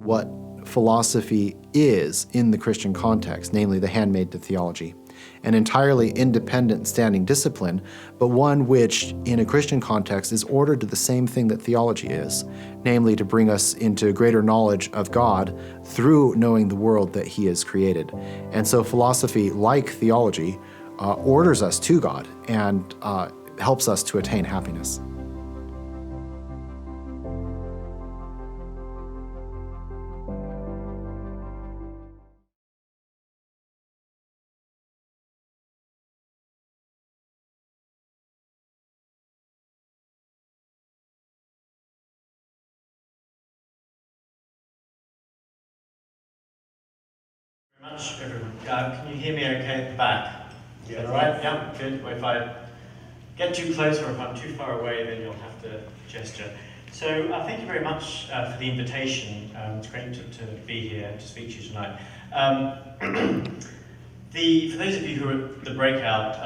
what philosophy is in the Christian context, namely the handmaid to theology, an entirely independent standing discipline, but one which, in a Christian context, is ordered to the same thing that theology is, namely to bring us into greater knowledge of God through knowing the world that He has created. And so philosophy, like theology, orders us to God and helps us to attain happiness. Very much, everyone. Can you hear me okay at the back? Is that all right? Yeah, good. If I get too close or if I'm too far away, then you'll have to gesture. So thank you very much for the invitation. It's great to be here and to speak to you tonight. For those of you who are at the breakout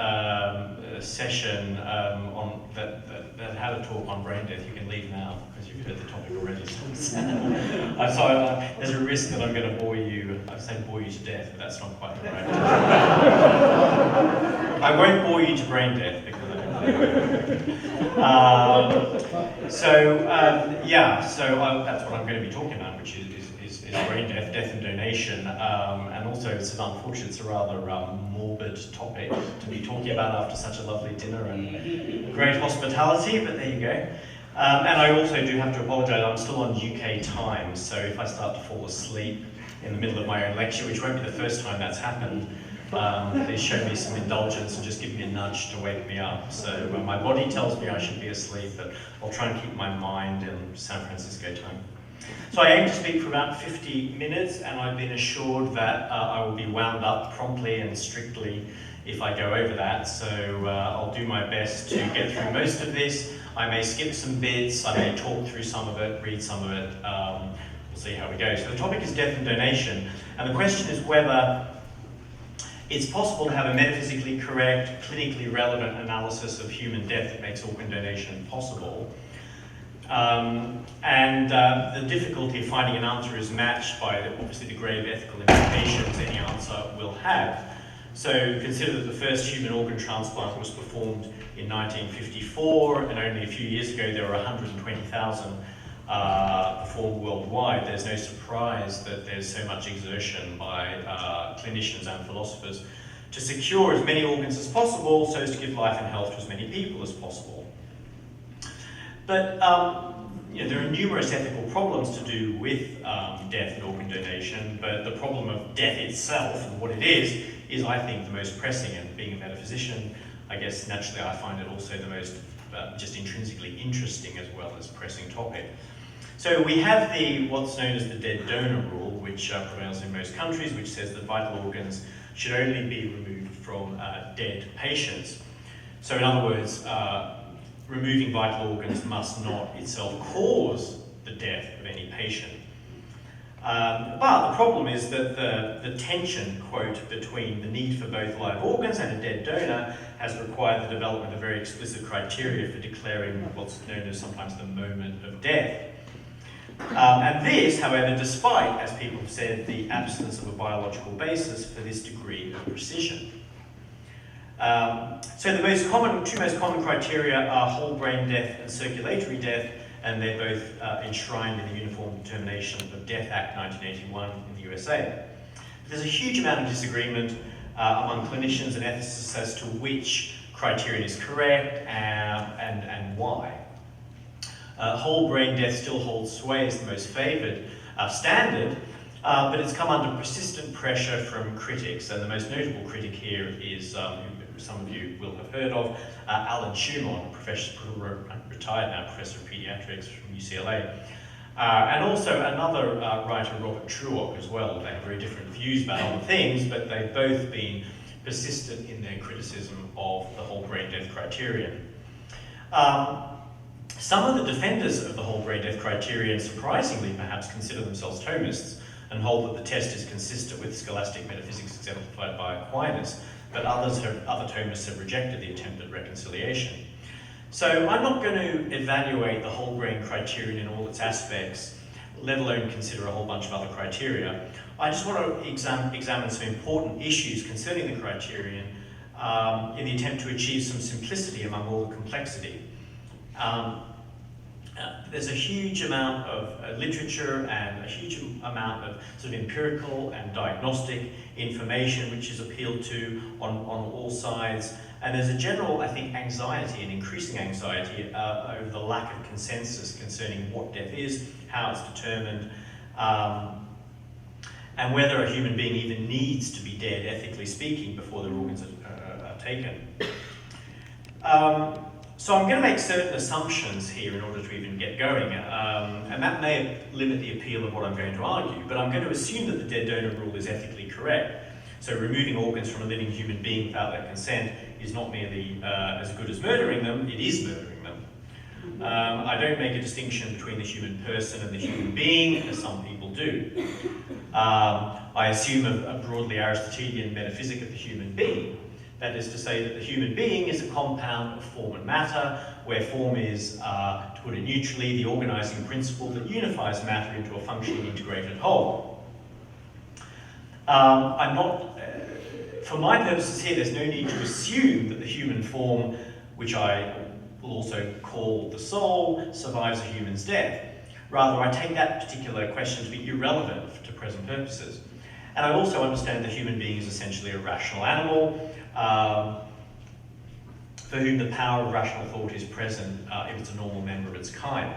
session that had a talk on brain death, you can leave now because you've heard the topic already. So there's a risk that I'm going to bore you. I say bore you to death, but that's not quite the right. I won't bore you to brain death because that's what I'm going to be talking about, which is brain death, death and donation, and also it's an unfortunate, it's a rather morbid topic to be talking about after such a lovely dinner and great hospitality, but there you go. And I also do have to apologise, I'm still on UK time, so if I start to fall asleep in the middle of my own lecture, which won't be the first time that's happened, please show me some indulgence and just give me a nudge to wake me up. So my body tells me I should be asleep, but I'll try and keep my mind in San Francisco time. So I aim to speak for about 50 minutes, and I've been assured that I will be wound up promptly and strictly if I go over that. So I'll do my best to get through most of this. I may skip some bits, I may talk through some of it, read some of it. We'll see how we go. So the topic is death and donation, and the question is whether it's possible to have a metaphysically correct, clinically relevant analysis of human death that makes organ donation possible. The difficulty of finding an answer is matched by obviously the grave ethical implications any answer will have. So consider that the first human organ transplant was performed in 1954, and only a few years ago there were 120,000 performed worldwide. There's no surprise that there's so much exertion by clinicians and philosophers to secure as many organs as possible so as to give life and health to as many people as possible. But there are numerous ethical problems to do with death and organ donation, but the problem of death itself and what it is I think the most pressing, and being a metaphysician, I guess naturally I find it also the most just intrinsically interesting as well as pressing topic. So we have what's known as the dead donor rule, which prevails in most countries, which says that vital organs should only be removed from dead patients. So in other words, removing vital organs must not itself cause the death of any patient. But the problem is that the tension, quote, between the need for both live organs and a dead donor has required the development of very explicit criteria for declaring what's known as sometimes the moment of death. And this, however, despite, as people have said, the absence of a biological basis for this degree of precision. So the two most common criteria are whole brain death and circulatory death, and they're both enshrined in the Uniform Determination of Death Act 1981 in the USA. But there's a huge amount of disagreement among clinicians and ethicists as to which criterion is correct and why. Whole brain death still holds sway as the most favoured standard, but it's come under persistent pressure from critics, and the most notable critic here is some of you will have heard of, Alan Schumann, retired now professor of pediatrics from UCLA, and also another writer, Robert Truock, as well. They have very different views about other things, but they've both been persistent in their criticism of the whole brain death criterion. Some of the defenders of the whole brain death criterion, surprisingly perhaps, consider themselves Thomists and hold that the test is consistent with scholastic metaphysics exemplified by Aquinas, but other Thomists have rejected the attempt at reconciliation. So I'm not going to evaluate the whole brain criterion in all its aspects let alone consider a whole bunch of other criteria. I just want to examine some important issues concerning the criterion in the attempt to achieve some simplicity among all the complexity. There's a huge amount of literature and a huge amount of sort of empirical and diagnostic information which is appealed to on all sides. And there's a general, I think, anxiety and increasing anxiety over the lack of consensus concerning what death is, how it's determined, and whether a human being even needs to be dead, ethically speaking, before their organs are taken. So I'm going to make certain assumptions here in order to even get going, and that may limit the appeal of what I'm going to argue, but I'm going to assume that the dead donor rule is ethically correct. So removing organs from a living human being without their consent is not merely as good as murdering them, it is murdering them. I don't make a distinction between the human person and the human being, as some people do. I assume a broadly Aristotelian metaphysic of the human being. That is to say that the human being is a compound of form and matter, where form is, to put it neutrally, the organizing principle that unifies matter into a functioning integrated whole. I'm not, for my purposes here, there's no need to assume that the human form, which I will also call the soul, survives a human's death. Rather, I take that particular question to be irrelevant to present purposes. And I also understand the human being is essentially a rational animal, for whom the power of rational thought is present if it's a normal member of its kind.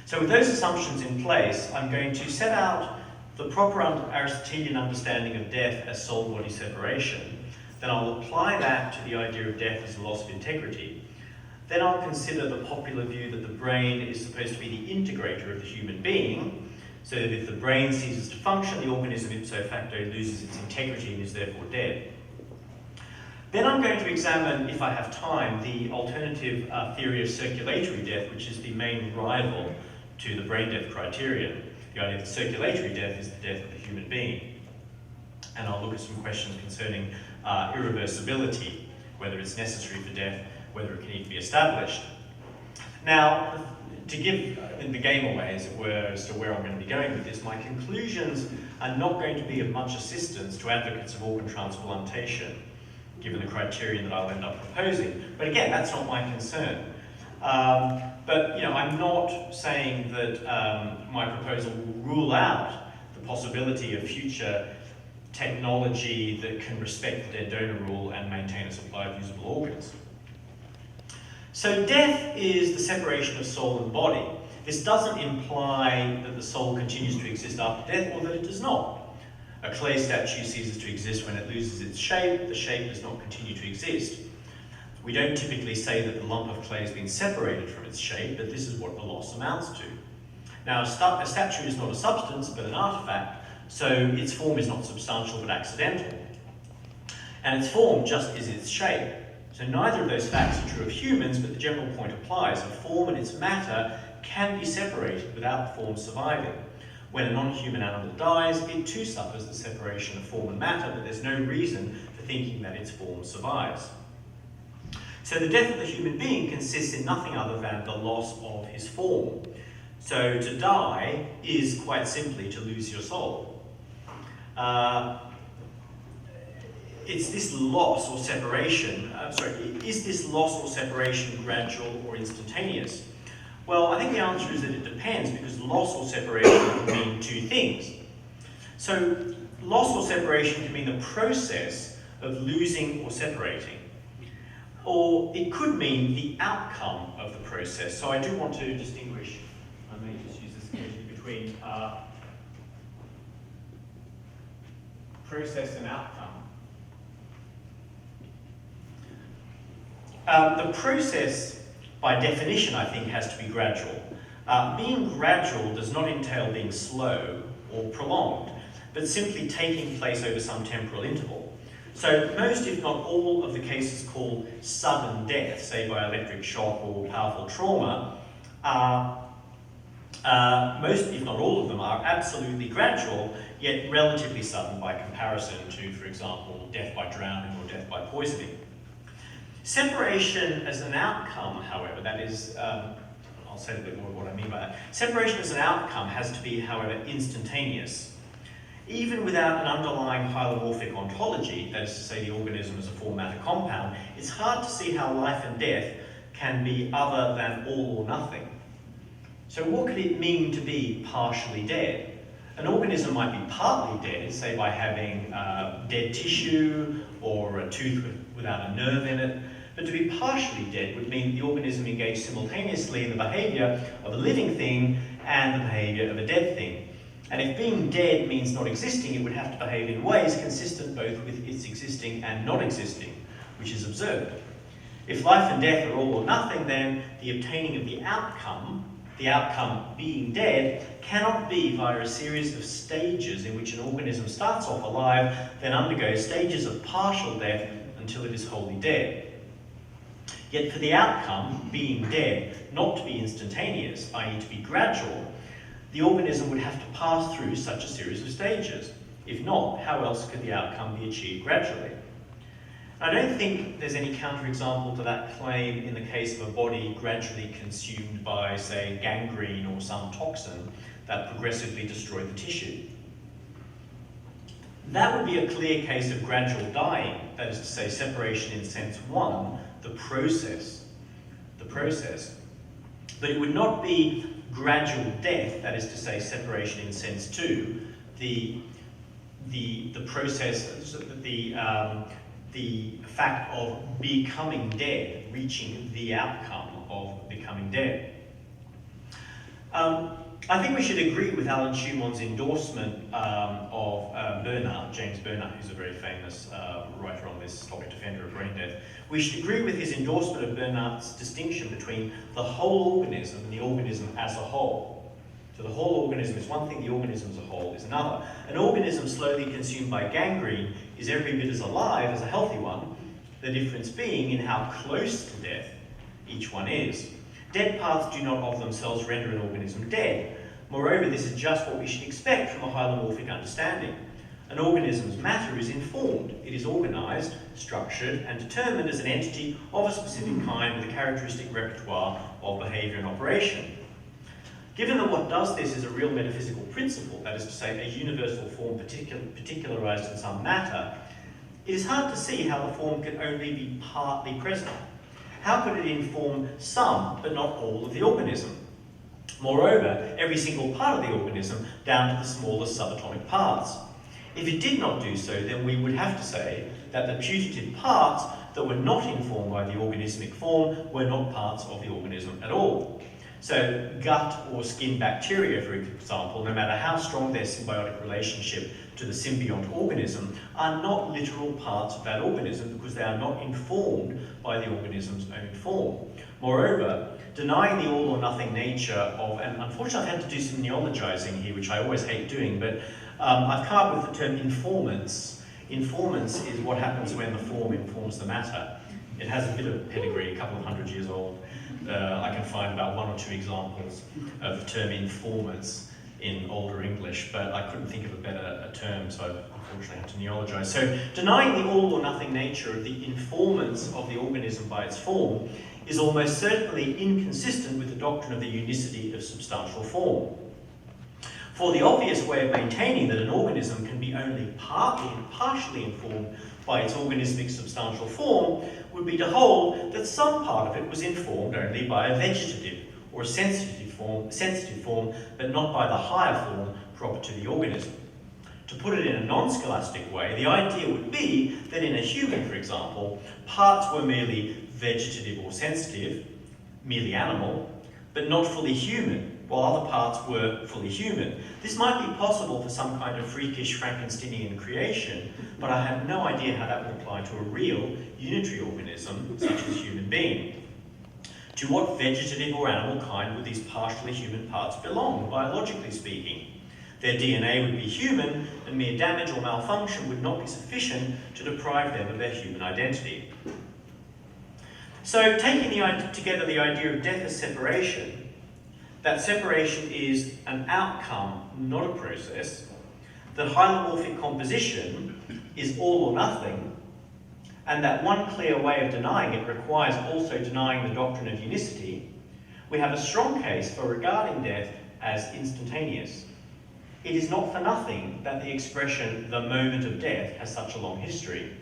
So with those assumptions in place, I'm going to set out the proper Aristotelian understanding of death as soul-body separation. Then I'll apply that to the idea of death as a loss of integrity. Then I'll consider the popular view that the brain is supposed to be the integrator of the human being, so that if the brain ceases to function, the organism ipso facto loses its integrity and is therefore dead. Then I'm going to examine, if I have time, the alternative theory of circulatory death, which is the main rival to the brain death criterion. The idea that circulatory death is the death of the human being. And I'll look at some questions concerning irreversibility, whether it's necessary for death, whether it can even be established. Now, to give the game away, as it were, as to where I'm going to be going with this, my conclusions are not going to be of much assistance to advocates of organ transplantation, given the criterion that I'll end up proposing. But again, that's not my concern. But I'm not saying that my proposal will rule out the possibility of future technology that can respect the dead donor rule and maintain a supply of usable organs. So death is the separation of soul and body. This doesn't imply that the soul continues to exist after death, or that it does not. A clay statue ceases to exist when it loses its shape. The shape does not continue to exist. We don't typically say that the lump of clay has been separated from its shape, but this is what the loss amounts to. Now, a statue is not a substance, but an artifact, so its form is not substantial but accidental. And its form just is its shape. So neither of those facts are true of humans, but the general point applies. A form and its matter can be separated without the form surviving. When a non-human animal dies, it too suffers the separation of form and matter, but there's no reason for thinking that its form survives. So the death of the human being consists in nothing other than the loss of his form. So to die is quite simply to lose your soul. It's this loss or separation, is this loss or separation gradual or instantaneous? Well, I think the answer is that it depends, because loss or separation can mean two things. So loss or separation can mean the process of losing or separating, or it could mean the outcome of the process. So I do want to distinguish, I may just use this emoji, between process and outcome. The process, by definition, I think, has to be gradual. Being gradual does not entail being slow or prolonged, but simply taking place over some temporal interval. So most, if not all, of the cases called sudden death, say by electric shock or powerful trauma, most, if not all of them, are absolutely gradual, yet relatively sudden by comparison to, for example, death by drowning or death by poisoning. Separation as an outcome, however, that is I'll say a bit more of what I mean by that. Separation as an outcome has to be, however, instantaneous. Even without an underlying hylomorphic ontology, that is to say the organism as a form-matter compound, it's hard to see how life and death can be other than all or nothing. So what could it mean to be partially dead? An organism might be partly dead, say by having dead tissue or a tooth without a nerve in it. But to be partially dead would mean the organism engaged simultaneously in the behaviour of a living thing and the behaviour of a dead thing. And if being dead means not existing, it would have to behave in ways consistent both with its existing and not existing, which is absurd. If life and death are all or nothing, then the obtaining of the outcome being dead, cannot be via a series of stages in which an organism starts off alive, then undergoes stages of partial death until it is wholly dead. Yet for the outcome, being dead, not to be instantaneous, i.e. to be gradual, the organism would have to pass through such a series of stages. If not, how else could the outcome be achieved gradually? I don't think there's any counterexample to that claim in the case of a body gradually consumed by, say, gangrene or some toxin that progressively destroyed the tissue. That would be a clear case of gradual dying, that is to say, separation in sense one, the process. But it would not be gradual death, that is to say, separation in sense two, the process, the fact of becoming dead, reaching the outcome of becoming dead. I think we should agree with Alan Schumann's endorsement of Bernard, James Bernard, who's a very famous writer on this topic, defender of brain death. We should agree with his endorsement of Bernard's distinction between the whole organism and the organism as a whole. So the whole organism is one thing, the organism as a whole is another. An organism slowly consumed by gangrene is every bit as alive as a healthy one, the difference being in how close to death each one is. Dead parts do not of themselves render an organism dead. Moreover, this is just what we should expect from a hylomorphic understanding. An organism's matter is informed. It is organised, structured, and determined as an entity of a specific kind with a characteristic repertoire of behaviour and operation. Given that what does this is a real metaphysical principle, that is to say, a universal form particularised in some matter, it is hard to see how the form can only be partly present. How could it inform some, but not all, of the organism? Moreover, every single part of the organism, down to the smallest subatomic parts. If it did not do so, then we would have to say that the putative parts that were not informed by the organismic form were not parts of the organism at all. So gut or skin bacteria, for example, no matter how strong their symbiotic relationship to the symbiont organism, are not literal parts of that organism because they are not informed by the organism's own form. Moreover, denying the all or nothing nature of, and unfortunately I've had to do some neologizing here, which I always hate doing, but I've come up with the term informance. Informance is what happens when the form informs the matter. It has a bit of pedigree, a couple of 100 years old. I can find about one or two examples of the term informants in older English, but I couldn't think of a better term, so I've unfortunately had to neologize. So denying the all or nothing nature of the informants of the organism by its form is almost certainly inconsistent with the doctrine of the unicity of substantial form. For the obvious way of maintaining that an organism can be only partly and partially informed by its organismic substantial form would be to hold that some part of it was informed only by a vegetative or a sensitive form, but not by the higher form proper to the organism. To put it in a non-scholastic way, the idea would be that in a human, for example, parts were merely vegetative or sensitive, merely animal, but not fully human, while other parts were fully human. This might be possible for some kind of freakish Frankensteinian creation, but I have no idea how that would apply to a real, unitary organism, such as a human being. To what vegetative or animal kind would these partially human parts belong, biologically speaking? Their DNA would be human, and mere damage or malfunction would not be sufficient to deprive them of their human identity. So, taking together the idea of death as separation, that separation is an outcome, not a process, that hylomorphic composition is all or nothing, and that one clear way of denying it requires also denying the doctrine of unicity, we have a strong case for regarding death as instantaneous. It is not for nothing that the expression, the moment of death, has such a long history.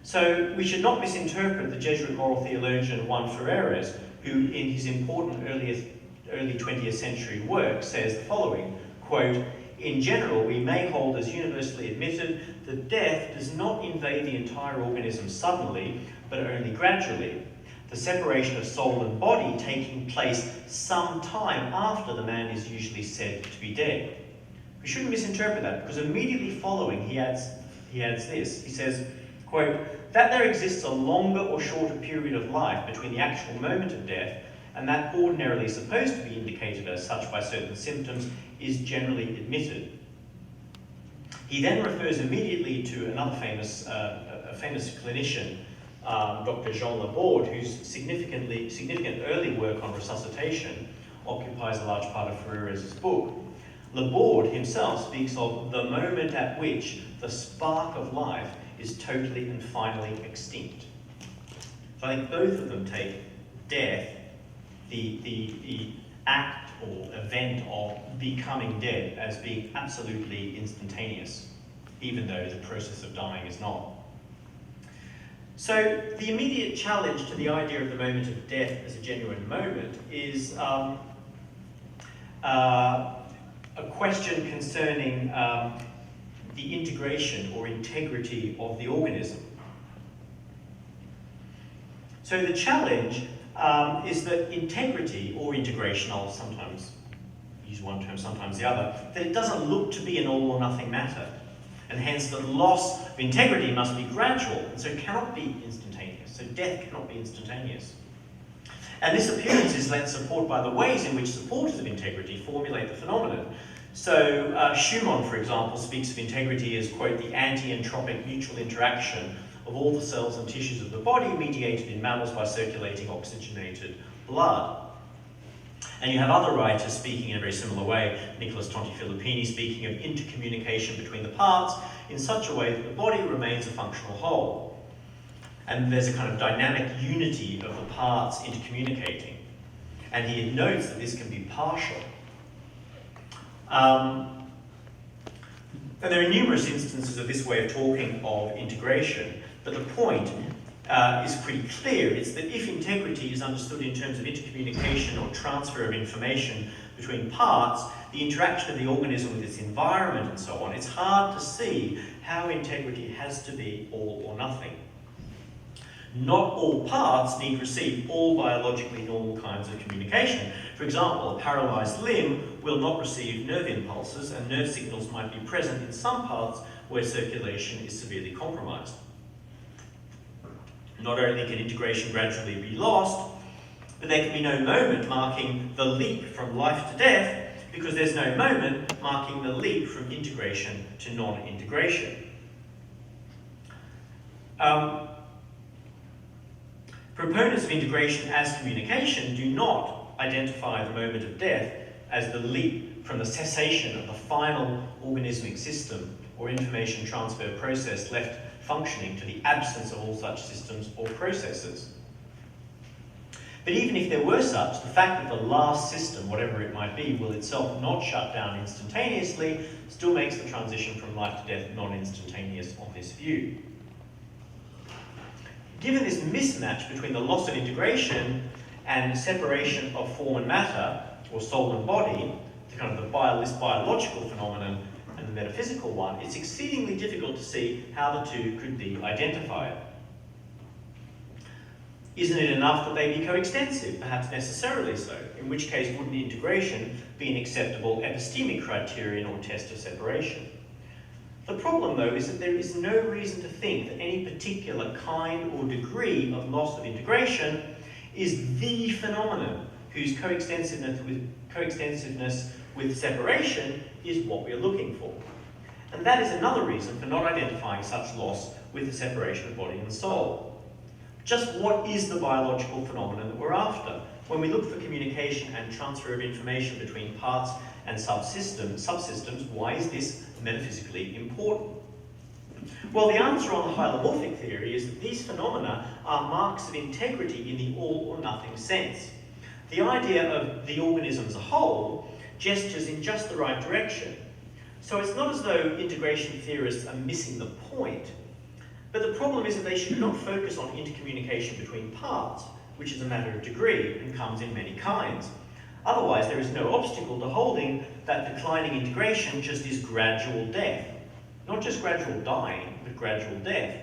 So we should not misinterpret the Jesuit moral theologian Juan Ferreres, who in his important early 20th century work says the following, quote, "In general, we may hold as universally admitted that death does not invade the entire organism suddenly, but only gradually, the separation of soul and body taking place some time after the man is usually said to be dead." We shouldn't misinterpret that, because immediately following he adds this. He says, quote, "That there exists a longer or shorter period of life between the actual moment of death and that ordinarily supposed to be indicated as such by certain symptoms is generally admitted." He then refers immediately to another famous clinician, Dr. Jean Laborde, whose significant early work on resuscitation occupies a large part of Ferreres' book. Laborde himself speaks of the moment at which the spark of life is totally and finally extinct. So I think both of them take death, the act or event of becoming dead, as being absolutely instantaneous, even though the process of dying is not. So the immediate challenge to the idea of the moment of death as a genuine moment is a question concerning the integration or integrity of the organism. So the challenge is that integrity or integration, I'll sometimes use one term, sometimes the other, that it doesn't look to be an all or nothing matter. And hence the loss of integrity must be gradual, and so cannot be instantaneous. So death cannot be instantaneous. And this appearance is lent support by the ways in which supporters of integrity formulate the phenomenon. So Schumann, for example, speaks of integrity as, quote, "the anti-entropic mutual interaction of all the cells and tissues of the body mediated in mammals by circulating oxygenated blood." And you have other writers speaking in a very similar way, Nicholas Tonti-Filippini speaking of intercommunication between the parts in such a way that the body remains a functional whole. And there's a kind of dynamic unity of the parts intercommunicating. And he notes that this can be partial. And there are numerous instances of this way of talking of integration, but the point is pretty clear. It's that if integrity is understood in terms of intercommunication or transfer of information between parts, the interaction of the organism with its environment and so on, it's hard to see how integrity has to be all or nothing. Not all parts need receive all biologically normal kinds of communication. For example, a paralyzed limb will not receive nerve impulses, and nerve signals might be present in some parts where circulation is severely compromised. Not only can integration gradually be lost, but there can be no moment marking the leap from life to death, because there's no moment marking the leap from integration to non-integration. Proponents of integration as communication do not identify the moment of death as the leap from the cessation of the final organismic system or information transfer process left functioning to the absence of all such systems or processes. But even if there were such, the fact that the last system, whatever it might be, will itself not shut down instantaneously still makes the transition from life to death non-instantaneous on this view. Given this mismatch between the loss of integration and separation of form and matter, or soul and body, the kind of this biological phenomenon and the metaphysical one, it's exceedingly difficult to see how the two could be identified. Isn't it enough that they be coextensive, perhaps necessarily so, in which case wouldn't integration be an acceptable epistemic criterion or test of separation? The problem, though, is that there is no reason to think that any particular kind or degree of loss of integration is the phenomenon whose coextensiveness with separation is what we are looking for. And that is another reason for not identifying such loss with the separation of body and soul. Just what is the biological phenomenon that we're after? When we look for communication and transfer of information between parts and subsystems, why is this metaphysically important? Well, the answer on the hylomorphic theory is that these phenomena are marks of integrity in the all or nothing sense. The idea of the organism as a whole gestures in just the right direction. So it's not as though integration theorists are missing the point, but the problem is that they should not focus on intercommunication between parts, which is a matter of degree and comes in many kinds. Otherwise, there is no obstacle to holding that declining integration just is gradual death. Not just gradual dying, but gradual death.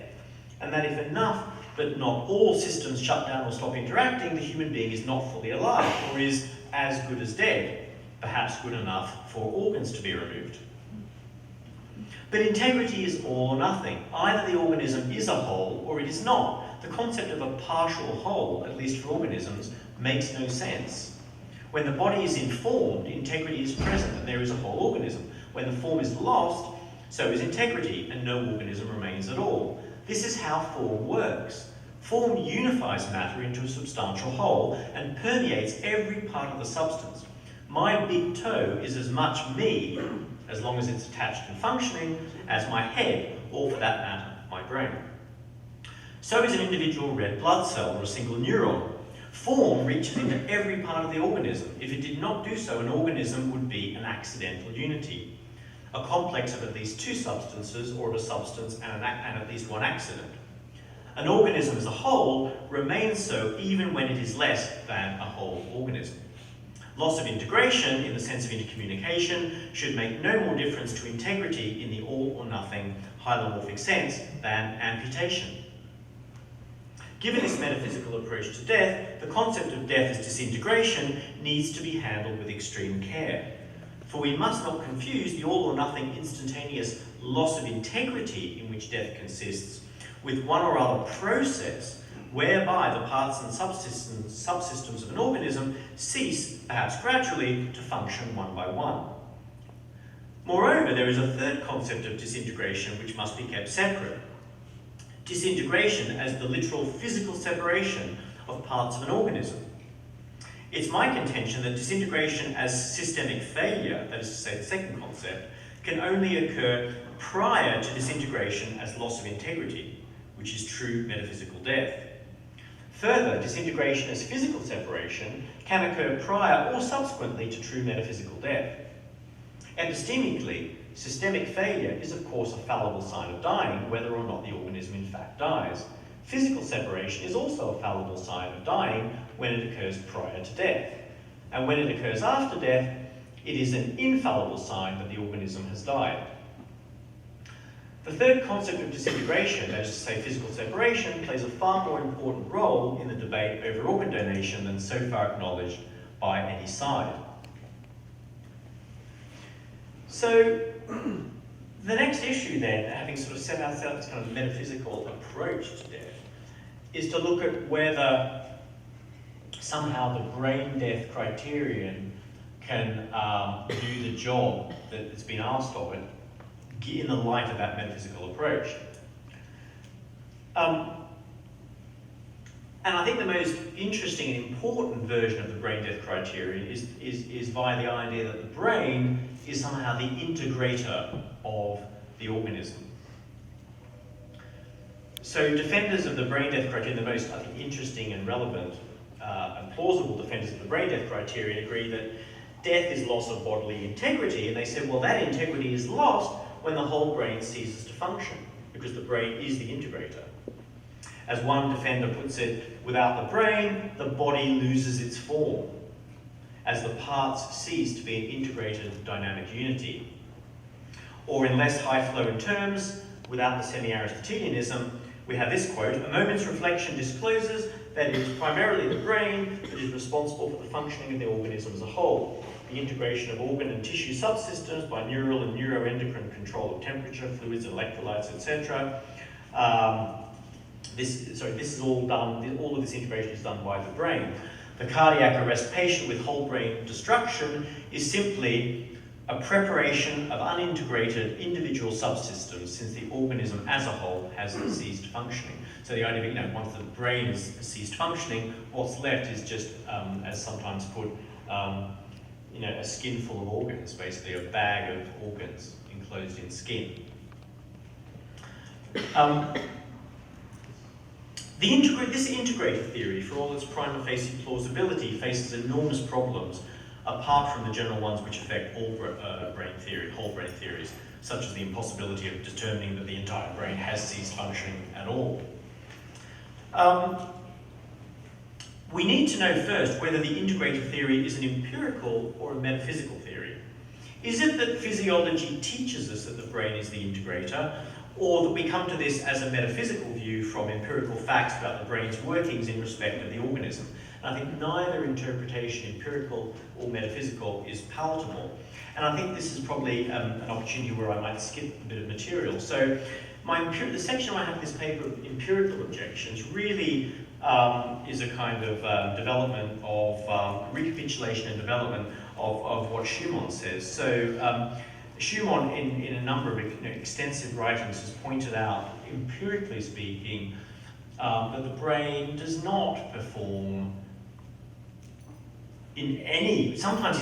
And that if enough, but not all systems shut down or stop interacting, the human being is not fully alive, or is as good as dead, perhaps good enough for organs to be removed. But integrity is all or nothing. Either the organism is a whole or it is not. The concept of a partial whole, at least for organisms, makes no sense. When the body is informed, integrity is present and there is a whole organism. When the form is lost, so is integrity and no organism remains at all. This is how form works. Form unifies matter into a substantial whole and permeates every part of the substance. My big toe is as much me, as long as it's attached and functioning, as my head, or for that matter, my brain. So is an individual red blood cell or a single neuron. Form reaches into every part of the organism. If it did not do so, an organism would be an accidental unity, a complex of at least two substances, or of a substance and at least one accident. An organism as a whole remains so even when it is less than a whole organism. Loss of integration, in the sense of intercommunication, should make no more difference to integrity in the all or nothing hylomorphic sense than amputation. Given this metaphysical approach to death, the concept of death as disintegration needs to be handled with extreme care. For we must not confuse the all or nothing instantaneous loss of integrity in which death consists with one or other process whereby the parts and subsystems of an organism cease, perhaps gradually, to function one by one. Moreover, there is a third concept of disintegration which must be kept separate. Disintegration as the literal physical separation of parts of an organism. It's my contention that disintegration as systemic failure, that is to say the second concept, can only occur prior to disintegration as loss of integrity, which is true metaphysical death. Further, disintegration as physical separation can occur prior or subsequently to true metaphysical death. Epistemically, systemic failure is of course a fallible sign of dying, whether or not the organism in fact dies. Physical separation is also a fallible sign of dying when it occurs prior to death. And when it occurs after death, it is an infallible sign that the organism has died. The third concept of disintegration, that is to say physical separation, plays a far more important role in the debate over organ donation than so far acknowledged by any side. So, the next issue then, having sort of set ourselves this kind of metaphysical approach to death, is to look at whether somehow the brain death criterion can do the job that's been asked of it in the light of that metaphysical approach. And I think the most interesting and important version of the brain death criterion is via the idea that the brain is somehow the integrator of the organism. So defenders of the brain death criterion, the most, I think, interesting and relevant and plausible defenders of the brain death criterion agree that death is loss of bodily integrity, and they said, well, that integrity is lost when the whole brain ceases to function, because the brain is the integrator. As one defender puts it, without the brain, the body loses its form, as the parts cease to be an integrated dynamic unity. Or in less high-flowing terms, without the semi-Aristotelianism, we have this quote: a moment's reflection discloses that it is primarily the brain that is responsible for the functioning of the organism as a whole. The integration of organ and tissue subsystems by neural and neuroendocrine control of temperature, fluids, electrolytes, etc. This is all done, all of this integration is done by the brain. The cardiac arrest patient with whole brain destruction is simply a preparation of unintegrated individual subsystems, since the organism as a whole has ceased functioning. So the idea of, once the brain has ceased functioning, what's left is just, as sometimes put, a skin full of organs, basically a bag of organs enclosed in skin. This integrative theory, for all its prima facie plausibility, faces enormous problems apart from the general ones which affect all whole brain theories, such as the impossibility of determining that the entire brain has ceased functioning at all. We need to know first whether the integrative theory is an empirical or a metaphysical theory. Is it that physiology teaches us that the brain is the integrator, or that we come to this as a metaphysical view from empirical facts about the brain's workings in respect of the organism? And I think neither interpretation, empirical or metaphysical, is palatable. And I think this is probably an opportunity where I might skip a bit of material. So the section I have in this paper of empirical objections really is a kind of development of recapitulation and development of what Schumann says. So Schumann, in a number of extensive writings, has pointed out, empirically speaking, that the brain does not perform in any, sometimes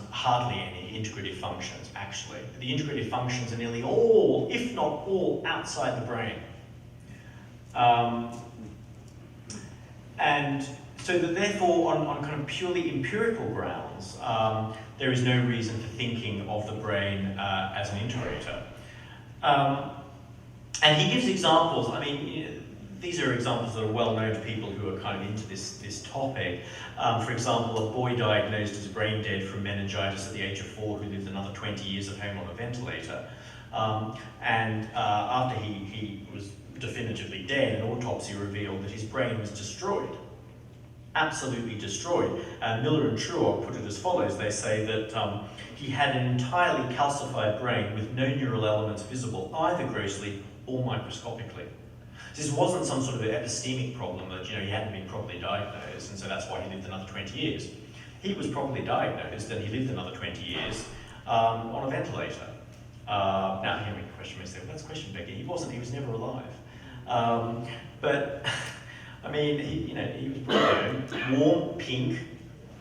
hardly any integrative functions, actually. The integrative functions are nearly all, if not all, outside the brain. And so that therefore, on kind of purely empirical grounds, there is no reason for thinking of the brain as an integrator. And he gives examples. I mean, these are examples that are well known to people who are kind of into this topic. For example, a boy diagnosed as brain dead from meningitis at the age of 4 who lived another 20 years at home on a ventilator. And after he was definitively dead, an autopsy revealed that his brain was destroyed. Absolutely destroyed. Miller and Truog put it as follows. They say that he had an entirely calcified brain with no neural elements visible either grossly or microscopically. This wasn't some sort of epistemic problem that he hadn't been properly diagnosed, and so that's why he lived another 20 years. He was properly diagnosed and he lived another 20 years on a ventilator. Now, here a question may say, well, that's a question, Becky. He was never alive. But I mean, he was brought home, warm, pink,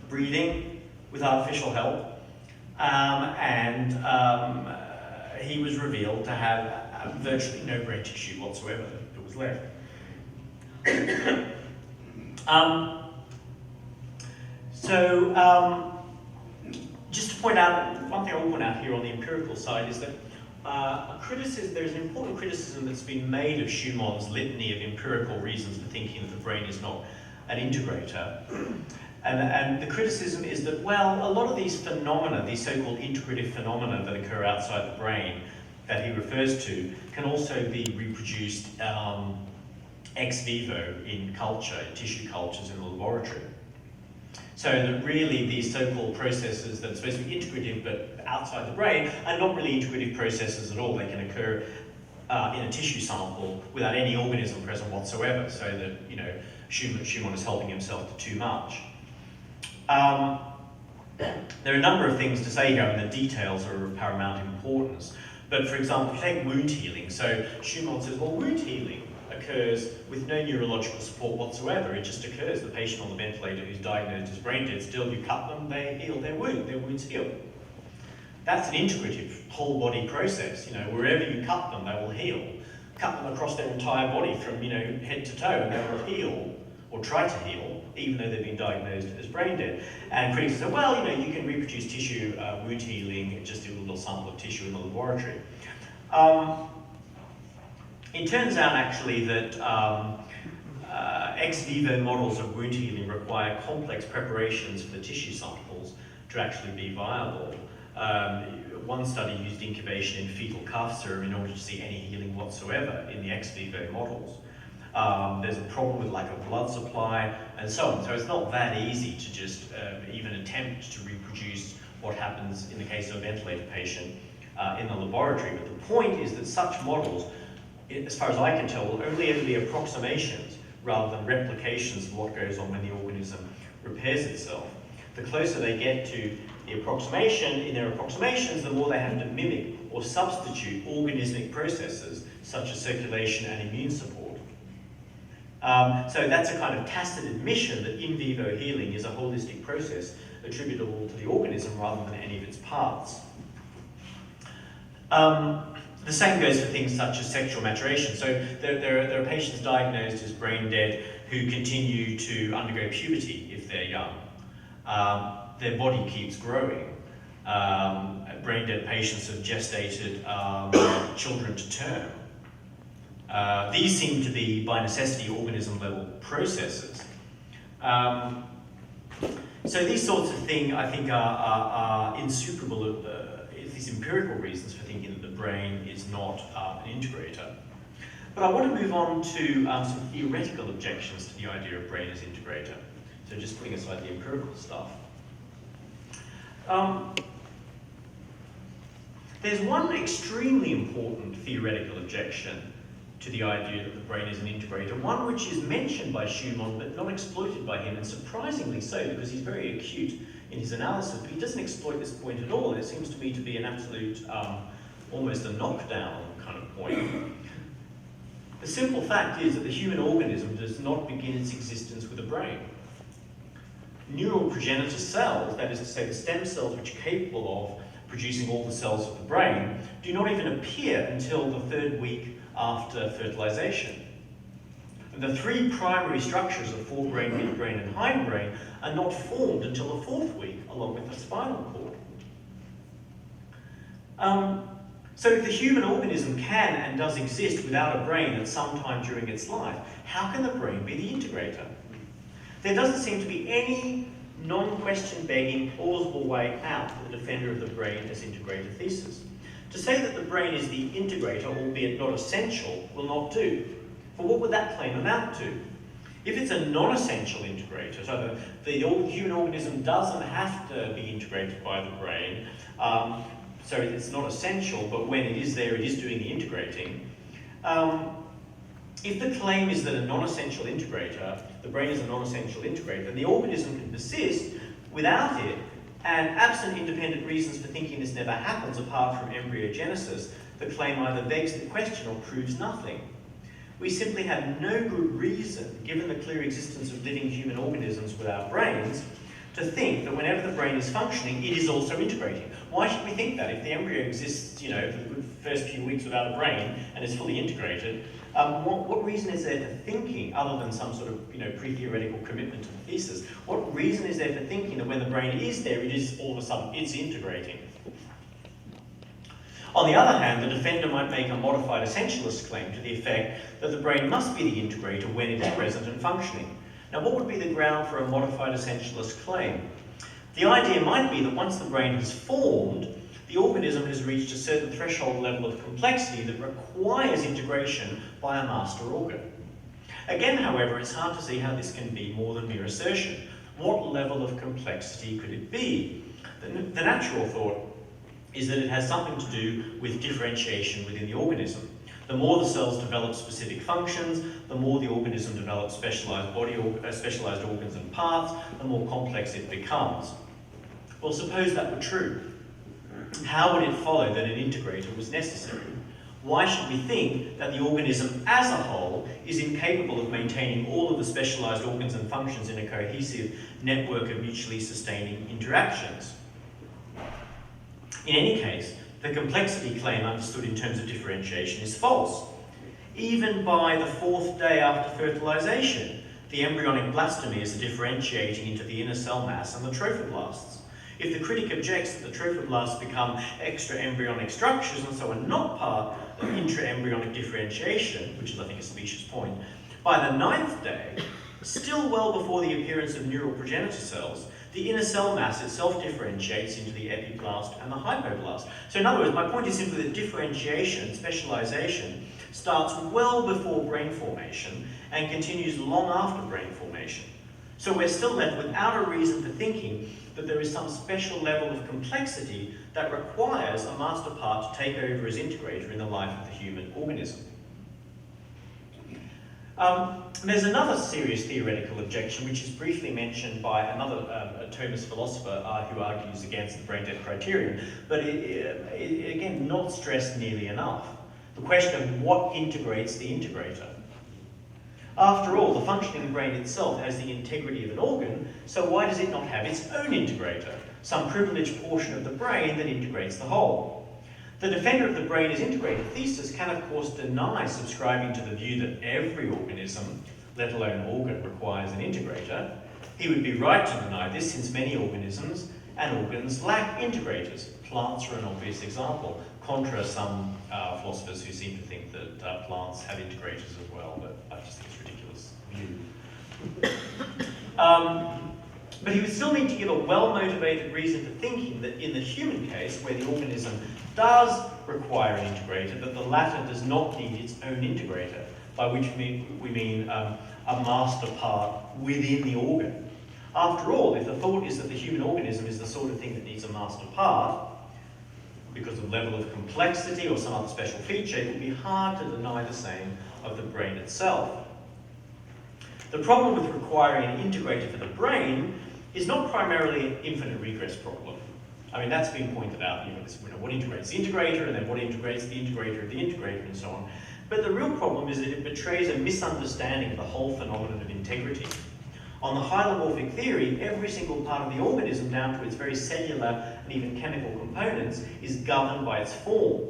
breathing with artificial help, and he was revealed to have virtually no brain tissue whatsoever that was left. Just to point out, one thing I will point out here on the empirical side is that there's an important criticism that's been made of Schumann's litany of empirical reasons for thinking that the brain is not an integrator. And the criticism is that, well, a lot of these phenomena, these so-called integrative phenomena that occur outside the brain that he refers to, can also be reproduced ex vivo in tissue cultures in the laboratory. So that really these so-called processes that are supposed to be integrative but outside the brain are not really integrative processes at all. They can occur in a tissue sample without any organism present whatsoever, so that Schumann is helping himself to too much. There are a number of things to say here, and the details are of paramount importance. But for example, if you take wound healing, so Schumann says, well, wound healing occurs with no neurological support whatsoever. It just occurs. The patient on the ventilator who's diagnosed as brain dead, still you cut them, they heal their wounds heal. That's an integrative whole body process. Wherever you cut them, they will heal. Cut them across their entire body from head to toe, and they will heal, or try to heal, even though they've been diagnosed as brain dead. And critics say, well, you can reproduce tissue wound healing, just do a little sample of tissue in the laboratory. It turns out actually that ex vivo models of wound healing require complex preparations for the tissue samples to actually be viable. One study used incubation in fetal calf serum in order to see any healing whatsoever in the ex vivo models. There's a problem with lack of blood supply and so on. So it's not that easy to just even attempt to reproduce what happens in the case of a ventilator patient in the laboratory. But the point is that such models, as far as I can tell, will only ever be approximations rather than replications of what goes on when the organism repairs itself. The closer they get to the approximation, in their approximations, the more they have to mimic or substitute organismic processes such as circulation and immune support. So that's a kind of tacit admission that in vivo healing is a holistic process attributable to the organism rather than any of its parts. The same goes for things such as sexual maturation. So there are patients diagnosed as brain dead who continue to undergo puberty if they're young. Their body keeps growing. Brain dead patients have gestated children to term. These seem to be, by necessity, organism-level processes. So these sorts of things, I think, are insuperable, these empirical reasons for thinking that the brain is not an integrator. But I want to move on to some theoretical objections to the idea of brain as integrator. So just putting aside the empirical stuff. There's one extremely important theoretical objection to the idea that the brain is an integrator, one which is mentioned by Schumann but not exploited by him, and surprisingly so, because he's very acute in his analysis, but he doesn't exploit this point at all. It seems to me to be an absolute, almost a knockdown kind of point. The simple fact is that the human organism does not begin its existence with a brain. Neural progenitor cells, that is to say the stem cells which are capable of producing all the cells of the brain, do not even appear until the 3rd week after fertilization. The 3 primary structures of forebrain, midbrain, and hindbrain are not formed until the 4th week, along with the spinal cord. So if the human organism can and does exist without a brain at some time during its life, how can the brain be the integrator? There doesn't seem to be any non-question begging, plausible way out for the defender of the brain as integrator thesis. To say that the brain is the integrator, albeit not essential, will not do. For what would that claim amount to? If it's a non-essential integrator, so the human organism doesn't have to be integrated by the brain, so it's not essential, but when it is there, it is doing the integrating. If the claim is that a non-essential integrator, the brain is a non-essential integrator, then the organism can persist without it, and absent independent reasons for thinking this never happens apart from embryogenesis, the claim either begs the question or proves nothing. We simply have no good reason, given the clear existence of living human organisms without brains, to think that whenever the brain is functioning, it is also integrating. Why should we think that? If the embryo exists, for the first few weeks without a brain and is fully integrated, what reason is there for thinking, other than some sort of pre-theoretical commitment to the thesis, what reason is there for thinking that when the brain is there, it is all of a sudden, it's integrating? On the other hand, the defender might make a modified essentialist claim to the effect that the brain must be the integrator when it is present and functioning. Now, what would be the ground for a modified essentialist claim? The idea might be that once the brain has formed, the organism has reached a certain threshold level of complexity that requires integration by a master organ. Again, however, it's hard to see how this can be more than mere assertion. What level of complexity could it be? The natural thought is that it has something to do with differentiation within the organism. The more the cells develop specific functions, the more the organism develops specialized organs and parts, the more complex it becomes. Well, suppose that were true. How would it follow that an integrator was necessary? Why should we think that the organism as a whole is incapable of maintaining all of the specialized organs and functions in a cohesive network of mutually sustaining interactions? In any case, the complexity claim understood in terms of differentiation is false. Even by the 4th day after fertilization, the embryonic blastomeres are differentiating into the inner cell mass and the trophoblasts. If the critic objects that the trophoblasts become extra embryonic structures and so are not part of intra-embryonic differentiation, which is, I think, a specious point, by the 9th day, still well before the appearance of neural progenitor cells, the inner cell mass itself differentiates into the epiblast and the hypoblast. So in other words, my point is simply that differentiation, specialization, starts well before brain formation and continues long after brain formation. So we're still left without a reason for thinking that there is some special level of complexity that requires a master part to take over as integrator in the life of the human organism. There's another serious theoretical objection which is briefly mentioned by another Thomist philosopher who argues against the brain-death criterion, but again, not stressed nearly enough. The question of what integrates the integrator. After all, the functioning brain itself has the integrity of an organ, so why does it not have its own integrator, some privileged portion of the brain that integrates the whole? The defender of the brain is integrated thesis can of course deny subscribing to the view that every organism, let alone organ, requires an integrator. He would be right to deny this since many organisms and organs lack integrators. Plants are an obvious example, contra some philosophers who seem to think that plants have integrators as well, but I just think it's a ridiculous view. But he would still need to give a well-motivated reason for thinking that in the human case, where the organism does require an integrator, that the latter does not need its own integrator, by which we mean a master part within the organ. After all, if the thought is that the human organism is the sort of thing that needs a master part, because of level of complexity or some other special feature, it would be hard to deny the same of the brain itself. The problem with requiring an integrator for the brain is not primarily an infinite regress problem. I mean, that's been pointed out, what integrates the integrator, and then what integrates the integrator of the integrator, and so on. But the real problem is that it betrays a misunderstanding of the whole phenomenon of integrity. On the hylomorphic theory, every single part of the organism, down to its very cellular and even chemical components, is governed by its form.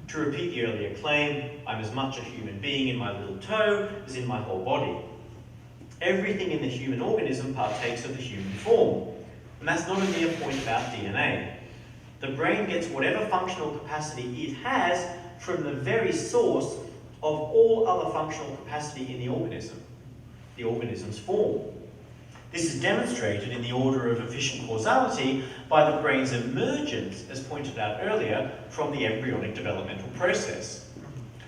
To repeat the earlier claim, I'm as much a human being in my little toe as in my whole body. Everything in the human organism partakes of the human form. And that's not a mere point about DNA. The brain gets whatever functional capacity it has from the very source of all other functional capacity in the organism's form. This is demonstrated in the order of efficient causality by the brain's emergence, as pointed out earlier, from the embryonic developmental process.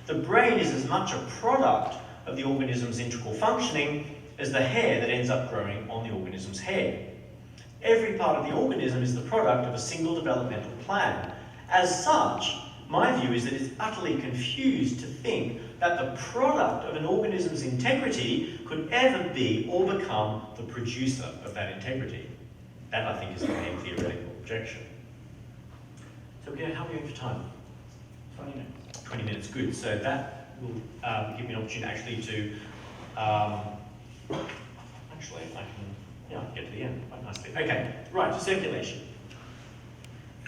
The brain is as much a product of the organism's integral functioning as the hair that ends up growing on the organism's head. Every part of the organism is the product of a single developmental plan. As such, my view is that it's utterly confused to think that the product of an organism's integrity could ever be or become the producer of that integrity. That, I think, is the main theoretical objection. So, how are we going for time? 20 minutes. 20 minutes, good. So that will give me an opportunity actually to actually, I can get to the end quite nicely. Okay, right, so circulation.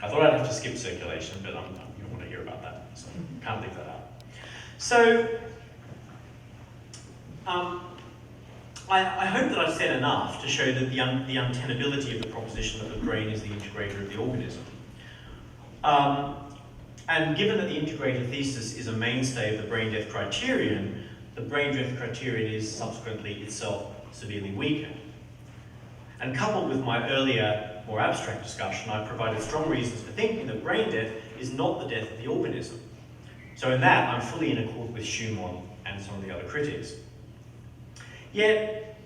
I thought I'd have to skip circulation, but you don't want to hear about that, so can't leave that out. So, I hope that I've said enough to show that the untenability of the proposition that the brain is the integrator of the organism. And given that the integrator thesis is a mainstay of the brain death criterion, the brain death criterion is subsequently itself severely weakened. And coupled with my earlier, more abstract discussion, I've provided strong reasons for thinking that brain death is not the death of the organism. So in that, I'm fully in accord with Schumann and some of the other critics. Yet,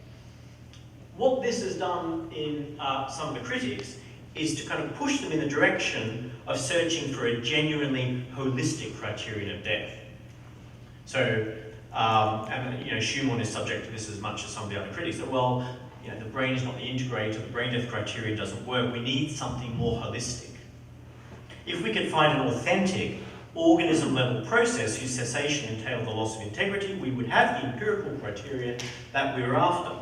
what this has done in some of the critics is to kind of push them in the direction of searching for a genuinely holistic criterion of death. So, Schumann is subject to this as much as some of the other critics. That, well, the brain is not the integrator, the brain death criterion doesn't work, we need something more holistic. If we could find an authentic organism-level process whose cessation entailed the loss of integrity, we would have the empirical criterion that we were after.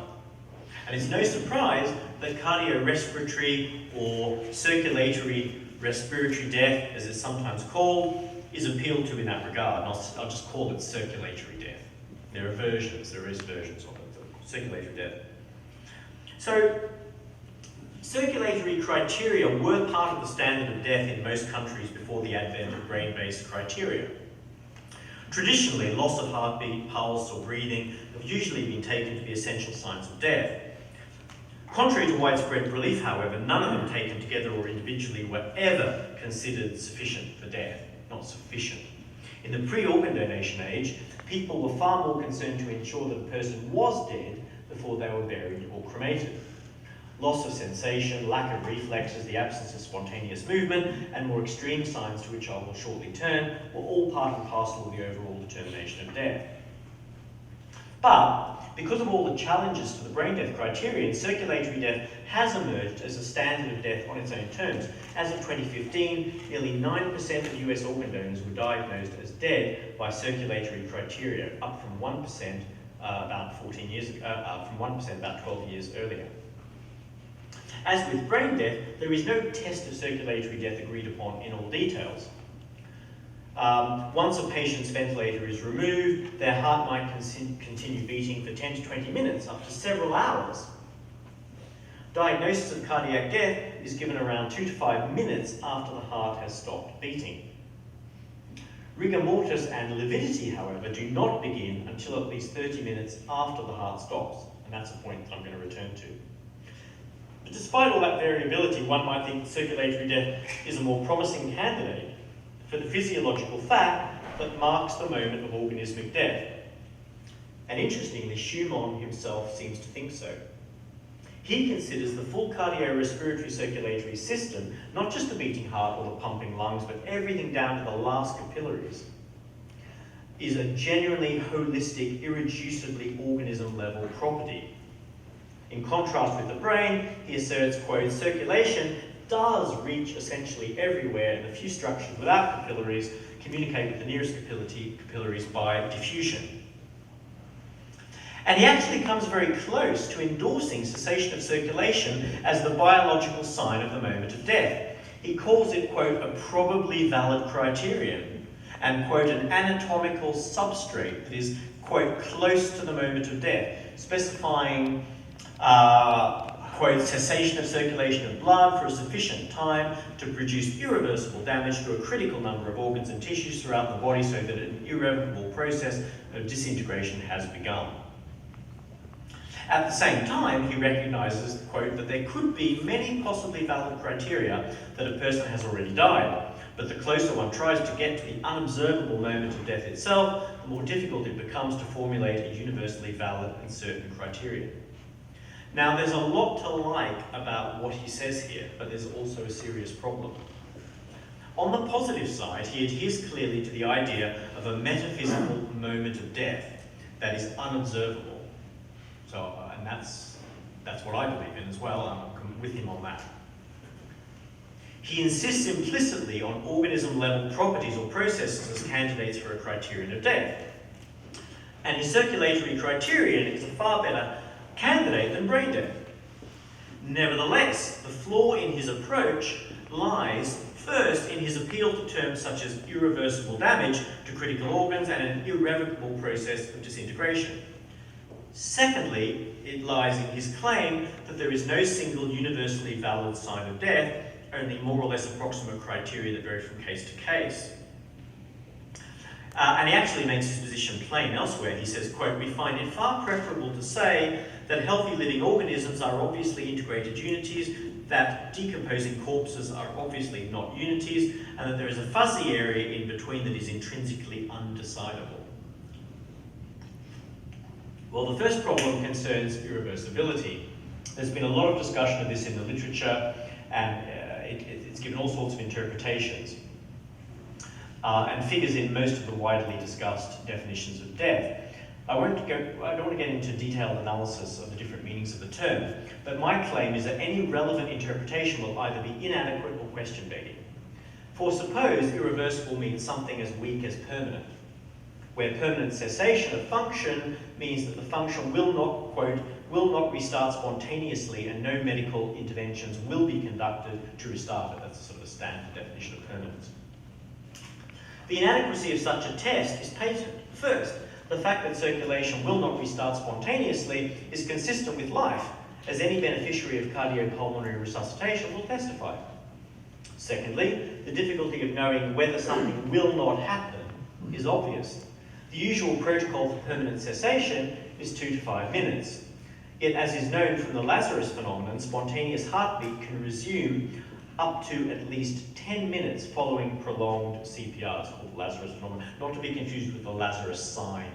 And it's no surprise that cardiorespiratory or circulatory respiratory death, as it's sometimes called, is appealed to in that regard. And I'll just call it circulatory death. There is versions of it, circulatory death. So, circulatory criteria were part of the standard of death in most countries before the advent of brain-based criteria. Traditionally, loss of heartbeat, pulse, or breathing have usually been taken to be essential signs of death. Contrary to widespread belief, however, none of them taken together or individually were ever considered sufficient for death, not sufficient. In the pre-organ donation age, people were far more concerned to ensure that a person was dead before they were buried or cremated. Loss of sensation, lack of reflexes, the absence of spontaneous movement, and more extreme signs to which I will shortly turn were all part and parcel of the overall determination of death. But, because of all the challenges to the brain death criterion, circulatory death has emerged as a standard of death on its own terms. As of 2015, nearly 9% of US organ donors were diagnosed as dead by circulatory criteria, up from 1% about 14 years ago, from 1% about 12 years earlier. As with brain death, there is no test of circulatory death agreed upon in all details. Once a patient's ventilator is removed, their heart might continue beating for 10 to 20 minutes, up to several hours. Diagnosis of cardiac death is given around 2 to 5 minutes after the heart has stopped beating. Rigor mortis and lividity, however, do not begin until at least 30 minutes after the heart stops, and that's a point that I'm going to return to. But despite all that variability, one might think that circulatory death is a more promising candidate for the physiological fact that marks the moment of organismic death. And interestingly, Schumann himself seems to think so. He considers the full cardiorespiratory circulatory system, not just the beating heart or the pumping lungs, but everything down to the last capillaries, is a genuinely holistic, irreducibly organism-level property. In contrast with the brain, he asserts, quote, circulation does reach essentially everywhere, and the few structures without capillaries communicate with the nearest capillaries by diffusion. And he actually comes very close to endorsing cessation of circulation as the biological sign of the moment of death. He calls it, quote, a probably valid criterion, and, quote, an anatomical substrate that is, quote, close to the moment of death, specifying, quote, cessation of circulation of blood for a sufficient time to produce irreversible damage to a critical number of organs and tissues throughout the body so that an irrevocable process of disintegration has begun. At the same time, he recognises, quote, that there could be many possibly valid criteria that a person has already died, but the closer one tries to get to the unobservable moment of death itself, the more difficult it becomes to formulate a universally valid and certain criteria. Now, there's a lot to like about what he says here, but there's also a serious problem. On the positive side, he adheres clearly to the idea of a metaphysical moment of death that is unobservable. So, and that's what I believe in as well. I'm with him on that. He insists implicitly on organism-level properties or processes as candidates for a criterion of death. And his circulatory criterion is a far better candidate than brain death. Nevertheless, the flaw in his approach lies first in his appeal to terms such as irreversible damage to critical organs and an irrevocable process of disintegration. Secondly, it lies in his claim that there is no single universally valid sign of death, only more or less approximate criteria that vary from case to case. And he actually makes his position plain elsewhere. He says, quote, we find it far preferable to say that healthy living organisms are obviously integrated unities, that decomposing corpses are obviously not unities, and that there is a fuzzy area in between that is intrinsically undecidable. Well, the first problem concerns irreversibility. There's been a lot of discussion of this in the literature, and it's given all sorts of interpretations, and figures in most of the widely discussed definitions of death. I don't want to get into detailed analysis of the different meanings of the term, but my claim is that any relevant interpretation will either be inadequate or question-begging. For suppose irreversible means something as weak as permanent, where permanent cessation of function means that the function will not, quote, will not restart spontaneously and no medical interventions will be conducted to restart it. That's sort of a standard definition of permanence. The inadequacy of such a test is patent. First, the fact that circulation will not restart spontaneously is consistent with life, as any beneficiary of cardiopulmonary resuscitation will testify. Secondly, the difficulty of knowing whether something will not happen is obvious. The usual protocol for permanent cessation is 2 to 5 minutes. Yet, as is known from the Lazarus phenomenon, spontaneous heartbeat can resume up to at least 10 minutes following prolonged CPR. It's called the Lazarus phenomenon, not to be confused with the Lazarus sign.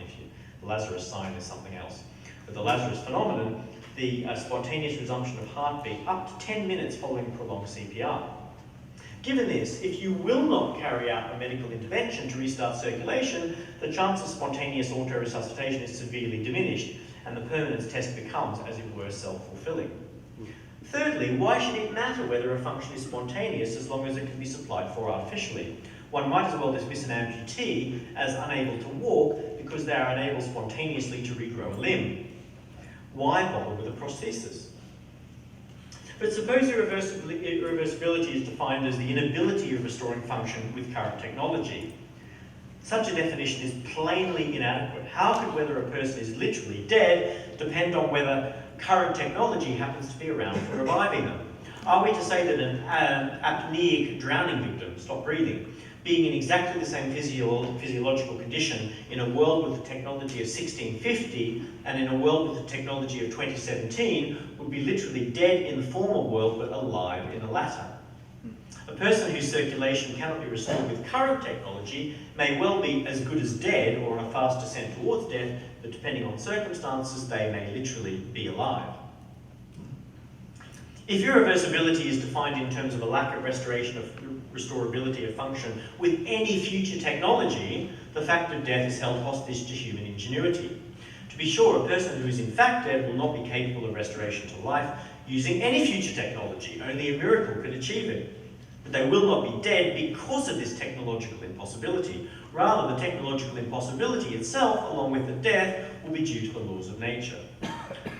The Lazarus sign is something else. But the Lazarus phenomenon, the spontaneous resumption of heartbeat up to 10 minutes following prolonged CPR. Given this, if you will not carry out a medical intervention to restart circulation, the chance of spontaneous auto-resuscitation is severely diminished, and the permanence test becomes, as it were, self-fulfilling. Thirdly, why should it matter whether a function is spontaneous as long as it can be supplied for artificially? One might as well dismiss an amputee as unable to walk because they are unable spontaneously to regrow a limb. Why bother with a prosthesis? But suppose irreversibility is defined as the inability of restoring function with current technology. Such a definition is plainly inadequate. How could whether a person is literally dead depend on whether current technology happens to be around for reviving them? Are we to say that an apneic drowning victim, stop breathing, being in exactly the same physiological condition in a world with the technology of 1650 and in a world with the technology of 2017 would be literally dead in the former world but alive in the latter? A person whose circulation cannot be restored with current technology may well be as good as dead or on a fast descent towards death, but depending on circumstances, they may literally be alive. If irreversibility is defined in terms of a lack of restorability of function with any future technology, the fact of death is held hostage to human ingenuity. To be sure, a person who is in fact dead will not be capable of restoration to life using any future technology. Only a miracle could achieve it. But they will not be dead because of this technological impossibility. Rather, the technological impossibility itself, along with the death, will be due to the laws of nature.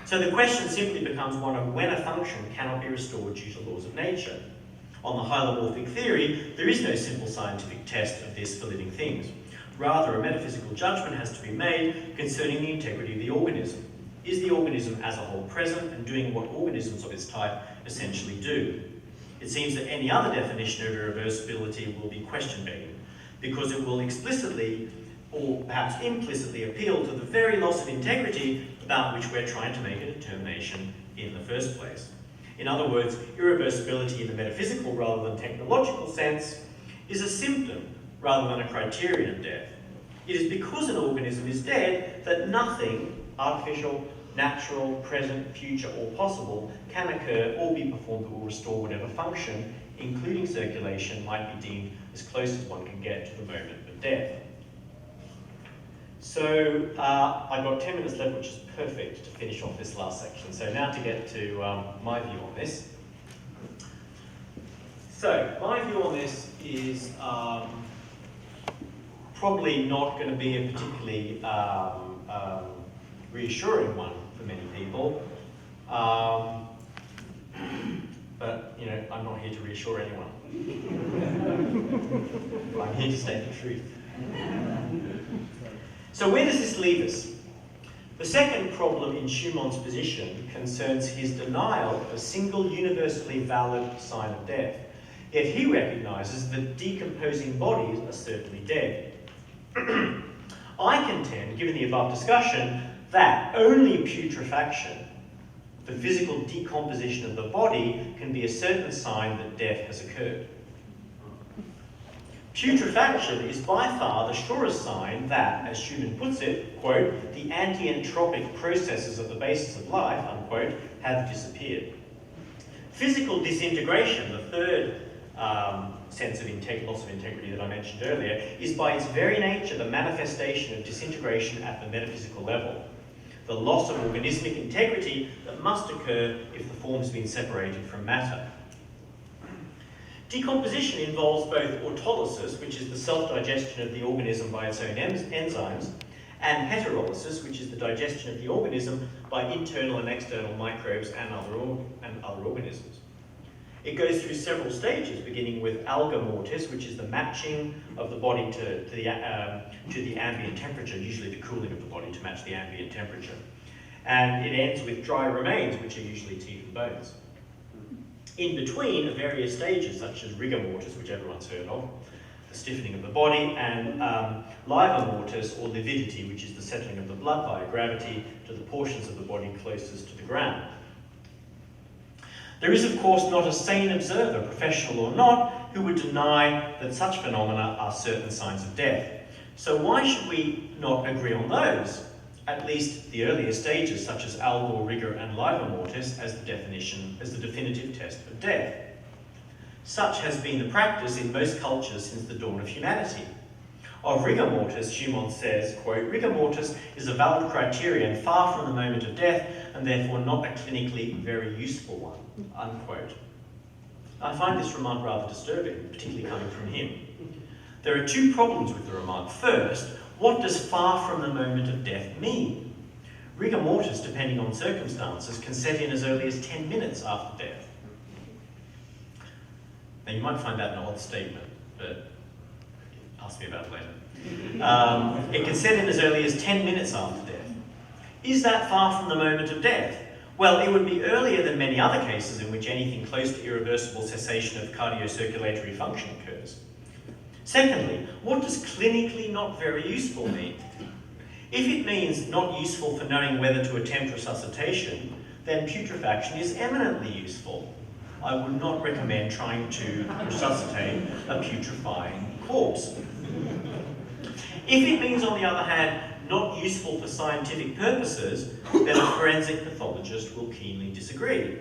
So the question simply becomes one of when a function cannot be restored due to laws of nature. On the hylomorphic theory, there is no simple scientific test of this for living things. Rather, a metaphysical judgment has to be made concerning the integrity of the organism. Is the organism as a whole present and doing what organisms of its type essentially do? It seems that any other definition of irreversibility will be question-begging, because it will explicitly or perhaps implicitly appeal to the very loss of integrity about which we're trying to make a determination in the first place. In other words, irreversibility in the metaphysical rather than technological sense is a symptom rather than a criterion of death. It is because an organism is dead that nothing, artificial, natural, present, future, or possible, can occur or be performed that will restore whatever function, including circulation, might be deemed as close as one can get to the moment of death. So I've got 10 minutes left, which is perfect to finish off this last section. So now to get to my view on this. So my view on this is probably not going to be a particularly reassuring one for many people. But, you know, I'm not here to reassure anyone. I'm here to state the truth. So where does this leave us? The second problem in Schumann's position concerns his denial of a single universally valid sign of death. Yet he recognises that decomposing bodies are certainly dead. I contend, given the above discussion, that only putrefaction, the physical decomposition of the body, can be a certain sign that death has occurred. Putrefaction is by far the surest sign that, as Schumann puts it, quote, the anti-entropic processes at the basis of life, unquote, have disappeared. Physical disintegration, the third sense of loss of integrity that I mentioned earlier, is by its very nature the manifestation of disintegration at the metaphysical level. The loss of organismic integrity that must occur if the form has been separated from matter. Decomposition involves both autolysis, which is the self-digestion of the organism by its own enzymes, and heterolysis, which is the digestion of the organism by internal and external microbes and other organisms. It goes through several stages, beginning with Rigor Mortis, which is the matching of the body to the ambient temperature, usually the cooling of the body to match the ambient temperature. And it ends with dry remains, which are usually teeth and bones. In between are various stages, such as Rigor Mortis, which everyone's heard of, the stiffening of the body, and Rigor Mortis, or lividity, which is the settling of the blood via gravity to the portions of the body closest to the ground. There is, of course, not a sane observer, professional or not, who would deny that such phenomena are certain signs of death. So why should we not agree on those? At least the earlier stages, such as Algor, Rigor, and Rigor Mortis, as the definitive test of death. Such has been the practice in most cultures since the dawn of humanity. Of Rigor Mortis, Schumann says, quote, Rigor Mortis is a valid criterion far from the moment of death, and therefore not a clinically very useful one, unquote. I find this remark rather disturbing, particularly coming from him. There are two problems with the remark. First, what does far from the moment of death mean? Rigor mortis, depending on circumstances, can set in as early as 10 minutes after death. Now you might find that an odd statement, but Ask me about it later. It can set in as early as 10 minutes after death. Is that far from the moment of death? Well, it would be earlier than many other cases in which anything close to irreversible cessation of cardiocirculatory function occurs. Secondly, what does clinically not very useful mean? If it means not useful for knowing whether to attempt resuscitation, then putrefaction is eminently useful. I would not recommend trying to resuscitate a putrefying corpse. If it means, on the other hand, not useful for scientific purposes, then a forensic pathologist will keenly disagree.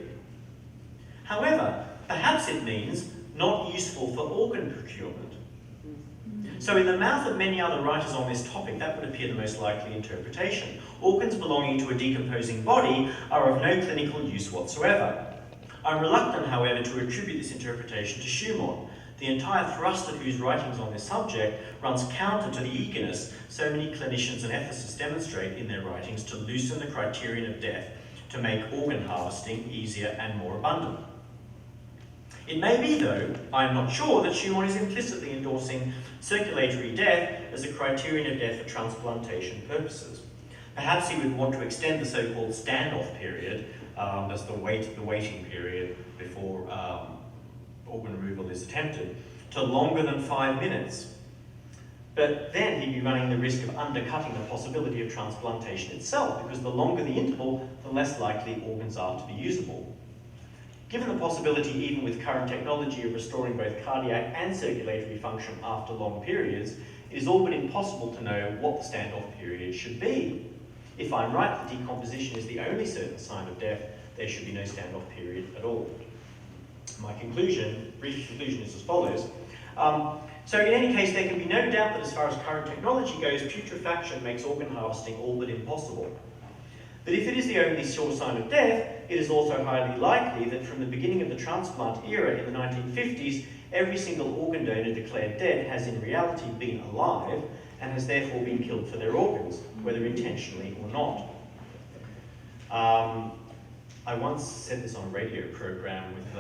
However, perhaps it means not useful for organ procurement. So in the mouth of many other writers on this topic, that would appear the most likely interpretation. Organs belonging to a decomposing body are of no clinical use whatsoever. I'm reluctant, however, to attribute this interpretation to Schumann, the entire thrust of whose writings on this subject runs counter to the eagerness so many clinicians and ethicists demonstrate in their writings to loosen the criterion of death to make organ harvesting easier and more abundant. It may be, though, I am not sure, that Schumann is implicitly endorsing circulatory death as a criterion of death for transplantation purposes. Perhaps he would want to extend the so-called standoff period, that's the waiting period before organ removal is attempted, to longer than 5 minutes. But then he'd be running the risk of undercutting the possibility of transplantation itself, because the longer the interval, the less likely organs are to be usable. Given the possibility, even with current technology, of restoring both cardiac and circulatory function after long periods, it is all but impossible to know what the standoff period should be. If I'm right that decomposition is the only certain sign of death, there should be no standoff period at all. My conclusion, brief conclusion, is as follows. So in any case, there can be no doubt that as far as current technology goes, putrefaction makes organ harvesting all but impossible. But if it is the only sure sign of death, it is also highly likely that from the beginning of the transplant era in the 1950s, every single organ donor declared dead has in reality been alive and has therefore been killed for their organs, whether intentionally or not. I once said this on a radio program with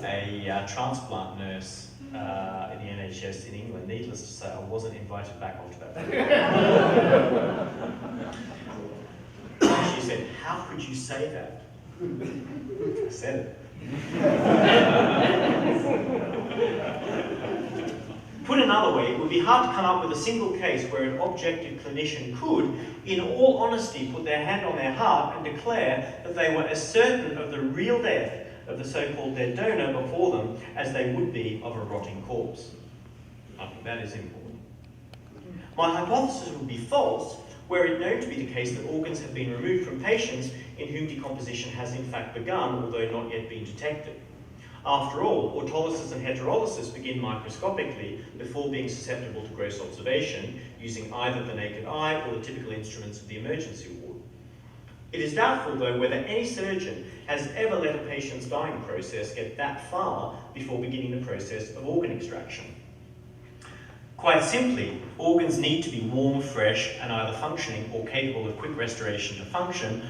a transplant nurse in the NHS in England. Needless to say, I wasn't invited back onto that program. She said, "How could you say that?" I said it. Put another way, it would be hard to come up with a single case where an objective clinician could, in all honesty, put their hand on their heart and declare that they were as certain of the real death of the so-called dead donor before them as they would be of a rotting corpse. I think that is important. My hypothesis would be false were it known to be the case that organs have been removed from patients in whom decomposition has in fact begun, although not yet been detected. After all, autolysis and heterolysis begin microscopically before being susceptible to gross observation, using either the naked eye or the typical instruments of the emergency ward. It is doubtful, though, whether any surgeon has ever let a patient's dying process get that far before beginning the process of organ extraction. Quite simply, organs need to be warm, fresh, and either functioning or capable of quick restoration to function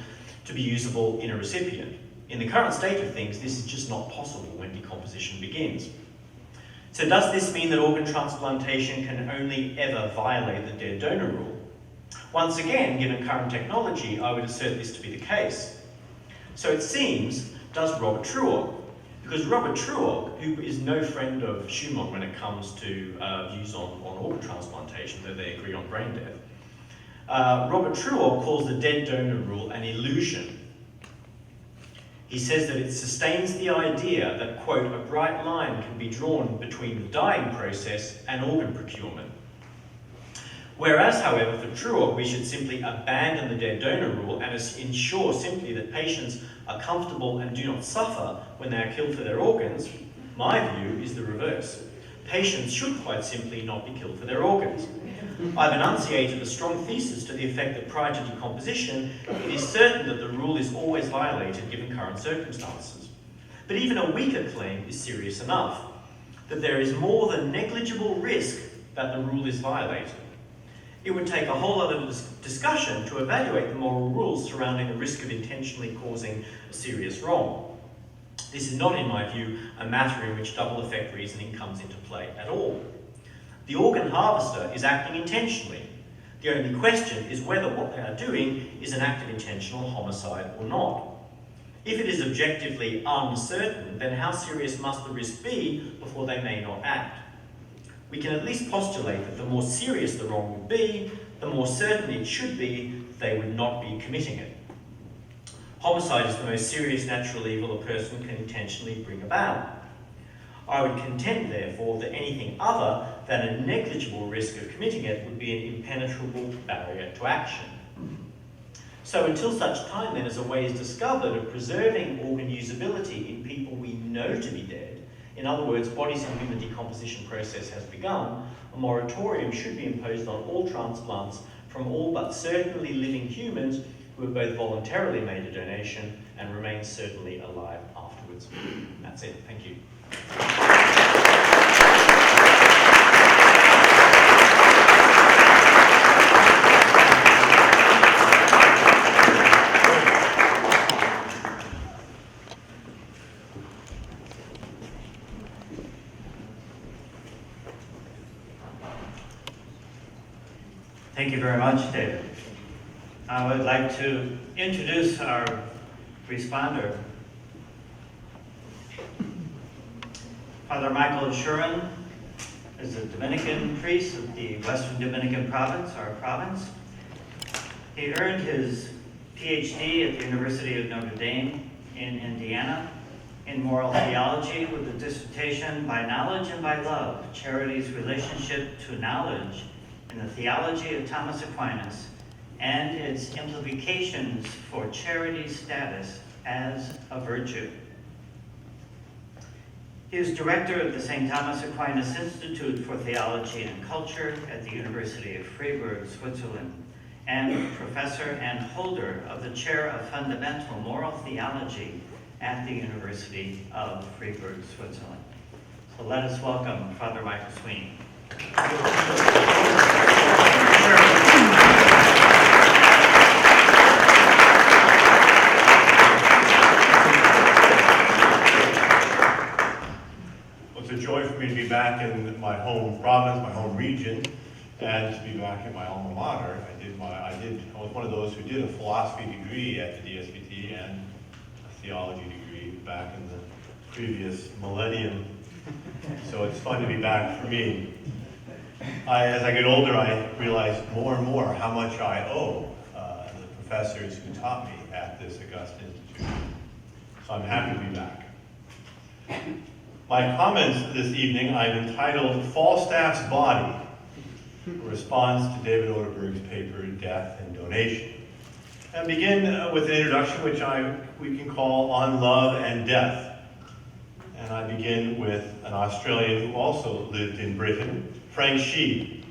to be usable in a recipient. In the current state of things, this is just not possible when decomposition begins. So does this mean that organ transplantation can only ever violate the dead donor rule? Once again, given current technology, I would assert this to be the case. So it seems, does Robert Truog. Because Robert Truog, who is no friend of Schumann when it comes to views on organ transplantation, though they agree on brain death, Robert Truog calls the dead donor rule an illusion. He says that it sustains the idea that, quote, a bright line can be drawn between the dying process and organ procurement. Whereas, however, for Truog, we should simply abandon the dead donor rule and ensure simply that patients are comfortable and do not suffer when they are killed for their organs. My view is the reverse. Patients should quite simply not be killed for their organs. I've enunciated a strong thesis to the effect that prior to decomposition, it is certain that the rule is always violated given current circumstances. But even a weaker claim is serious enough, that there is more than negligible risk that the rule is violated. It would take a whole lot of discussion to evaluate the moral rules surrounding the risk of intentionally causing a serious wrong. This is not, in my view, a matter in which double effect reasoning comes into play at all. The organ harvester is acting intentionally. The only question is whether what they are doing is an act of intentional homicide or not. If it is objectively uncertain, then how serious must the risk be before they may not act? We can at least postulate that the more serious the wrong would be, the more certain it should be they would not be committing it. Homicide is the most serious natural evil a person can intentionally bring about. I would contend, therefore, that anything other than a negligible risk of committing it would be an impenetrable barrier to action. So until such time then as a way is discovered of preserving organ usability in people we know to be dead, in other words, bodies in whom the decomposition process has begun, a moratorium should be imposed on all transplants from all but certainly living humans who have both voluntarily made a donation and remain certainly alive afterwards. That's it. Thank you. Thank you very much, David. I would like to introduce our responder. Father Michael Sherwin is a Dominican priest of the Western Dominican province, our province. He earned his PhD at the University of Notre Dame in Indiana in moral theology with a dissertation, By Knowledge and by Love, Charity's Relationship to Knowledge in the Theology of Thomas Aquinas and its implications for charity's status as a virtue. He is director of the St. Thomas Aquinas Institute for Theology and Culture at the University of Freiburg, Switzerland, and professor and holder of the Chair of Fundamental Moral Theology at the University of Freiburg, Switzerland. So let us welcome Father Michael Sweeney. It's a joy for me to be back in my home province, my home region, and to be back at my alma mater. I was one of those who did a philosophy degree at the DSPT and a theology degree back in the previous millennium. So it's fun to be back for me. As I get older, I realize more and more how much I owe the professors who taught me at this august institution. So I'm happy to be back. My comments this evening I've entitled Falstaff's Body, a response to David Oderberg's paper, Death and Donation. And begin with an introduction which we can call On Love and Death. And I begin with an Australian who also lived in Britain, Frank Sheed.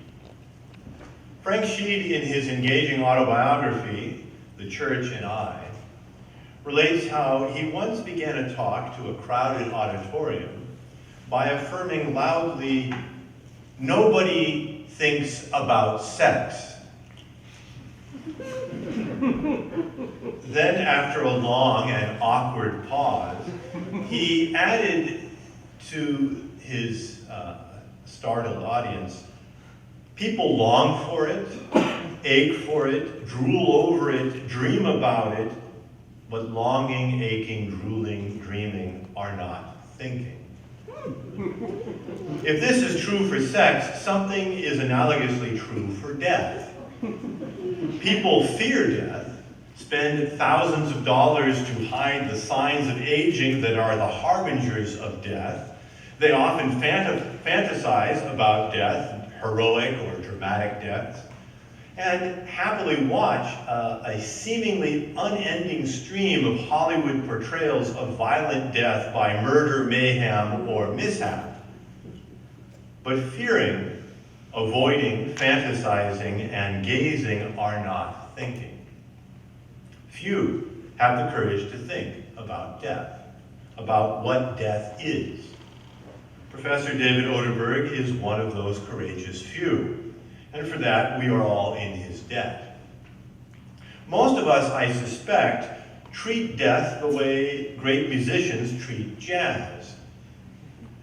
Frank Sheed, in his engaging autobiography, The Church and I, relates how he once began a talk to a crowded auditorium by affirming loudly, "Nobody thinks about sex." Then, after a long and awkward pause, he added to his startled audience, "People long for it, ache for it, drool over it, dream about it, but longing, aching, drooling, dreaming are not thinking." If this is true for sex, something is analogously true for death. People fear death, spend thousands of dollars to hide the signs of aging that are the harbingers of death. They often fantasize about death, heroic or dramatic deaths, and happily watch a seemingly unending stream of Hollywood portrayals of violent death by murder, mayhem, or mishap. But fearing, avoiding, fantasizing, and gazing are not thinking. Few have the courage to think about death, about what death is. Professor David Oderberg is one of those courageous few, and for that we are all in his debt. Most of us, I suspect, treat death the way great musicians treat jazz.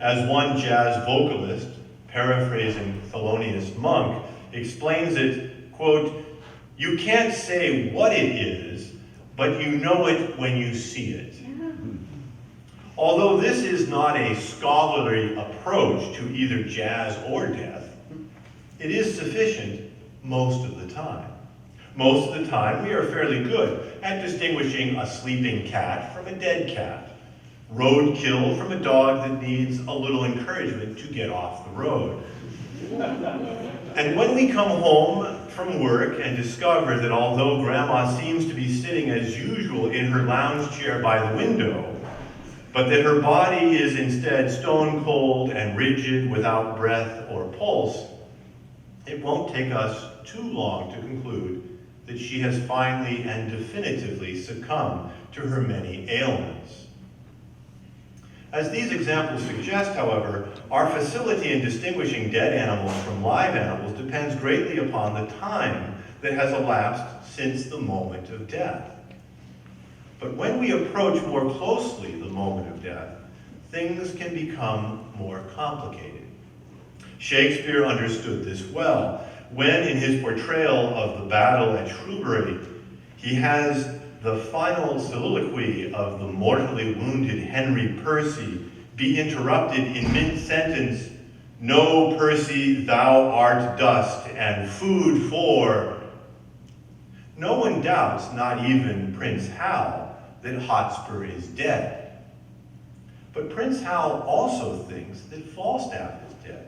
As one jazz vocalist, paraphrasing Thelonious Monk, explains it, quote, "You can't say what it is, but you know it when you see it." Although this is not a scholarly approach to either jazz or death, it is sufficient most of the time. Most of the time, we are fairly good at distinguishing a sleeping cat from a dead cat, roadkill from a dog that needs a little encouragement to get off the road. And when we come home from work and discover that although Grandma seems to be sitting as usual in her lounge chair by the window, but that her body is instead stone cold and rigid without breath or pulse, it won't take us too long to conclude that she has finally and definitively succumbed to her many ailments. As these examples suggest, however, our facility in distinguishing dead animals from live animals depends greatly upon the time that has elapsed since the moment of death. But when we approach more closely the moment of death, things can become more complicated. Shakespeare understood this well when, in his portrayal of the battle at Shrewsbury, he has the final soliloquy of the mortally wounded Henry Percy be interrupted in mid-sentence, "No, Percy, thou art dust, and food for..." No one doubts, not even Prince Hal, that Hotspur is dead. But Prince Hal also thinks that Falstaff is dead.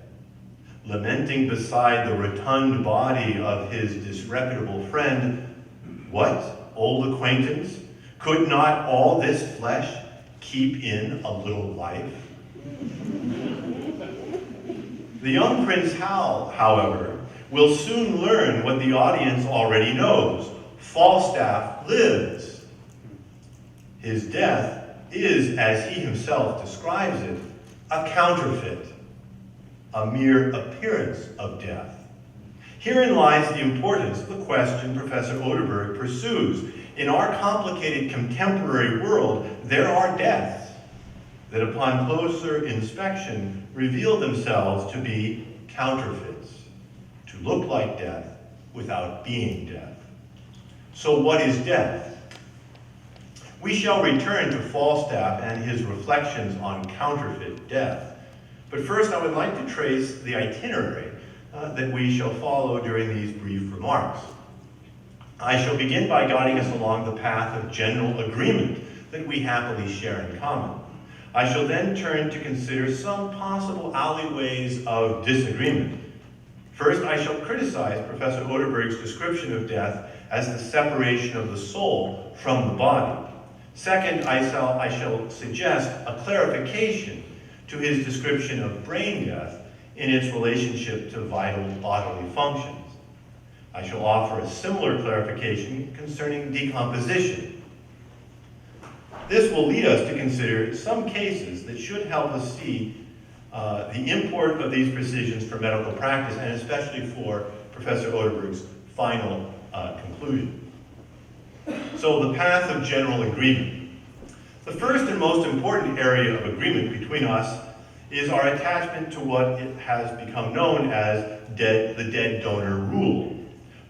Lamenting beside the rotund body of his disreputable friend, "What, old acquaintance, could not all this flesh keep in a little life?" The young Prince Hal, however, will soon learn what the audience already knows. Falstaff lives. His death is, as he himself describes it, a counterfeit, a mere appearance of death. Herein lies the importance of the question Professor Oderberg pursues. In our complicated contemporary world, there are deaths that upon closer inspection reveal themselves to be counterfeits, to look like death without being death. So what is death? We shall return to Falstaff and his reflections on counterfeit death. But first I would like to trace the itinerary that we shall follow during these brief remarks. I shall begin by guiding us along the path of general agreement that we happily share in common. I shall then turn to consider some possible alleyways of disagreement. First, I shall criticize Professor Oderberg's description of death as the separation of the soul from the body. Second, I shall suggest a clarification to his description of brain death in its relationship to vital bodily functions. I shall offer a similar clarification concerning decomposition. This will lead us to consider some cases that should help us see the import of these precisions for medical practice, and especially for Professor Oderberg's final conclusion. So the path of general agreement. The first and most important area of agreement between us is our attachment to what it has become known as the dead donor rule.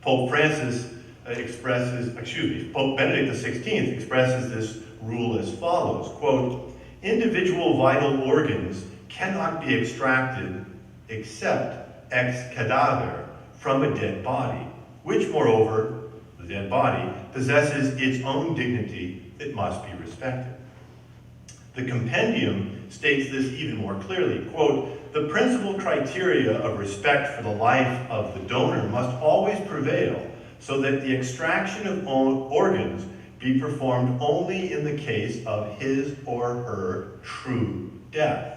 Pope Benedict XVI expresses this rule as follows, quote, "Individual vital organs cannot be extracted except ex cadaver from a dead body, which moreover, the dead body, possesses its own dignity that must be respected." The compendium states this even more clearly, quote, "The principal criteria of respect for the life of the donor must always prevail, so that the extraction of organs be performed only in the case of his or her true death."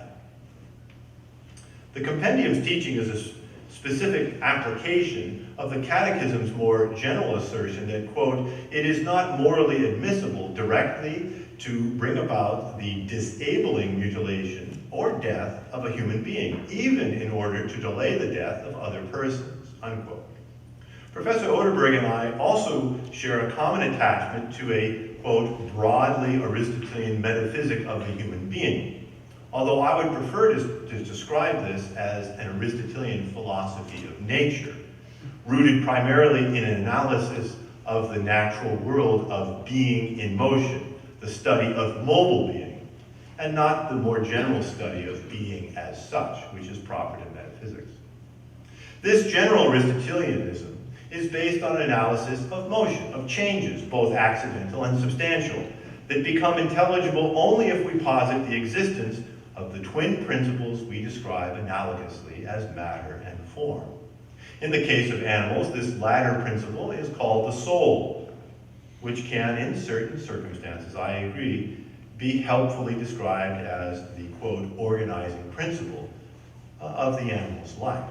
The compendium's teaching is a specific application of the Catechism's more general assertion that, quote, "It is not morally admissible directly to bring about the disabling mutilation or death of a human being, even in order to delay the death of other persons," unquote. Professor Oderberg and I also share a common attachment to a, quote, broadly Aristotelian metaphysic of the human being, although I would prefer to describe this as an Aristotelian philosophy of nature, rooted primarily in an analysis of the natural world of being in motion, the study of mobile being, and not the more general study of being as such, which is proper to metaphysics. This general Aristotelianism is based on an analysis of motion, of changes, both accidental and substantial, that become intelligible only if we posit the existence of the twin principles we describe analogously as matter and form. In the case of animals, this latter principle is called the soul, which can, in certain circumstances, I agree, be helpfully described as the, quote, organizing principle of the animal's life.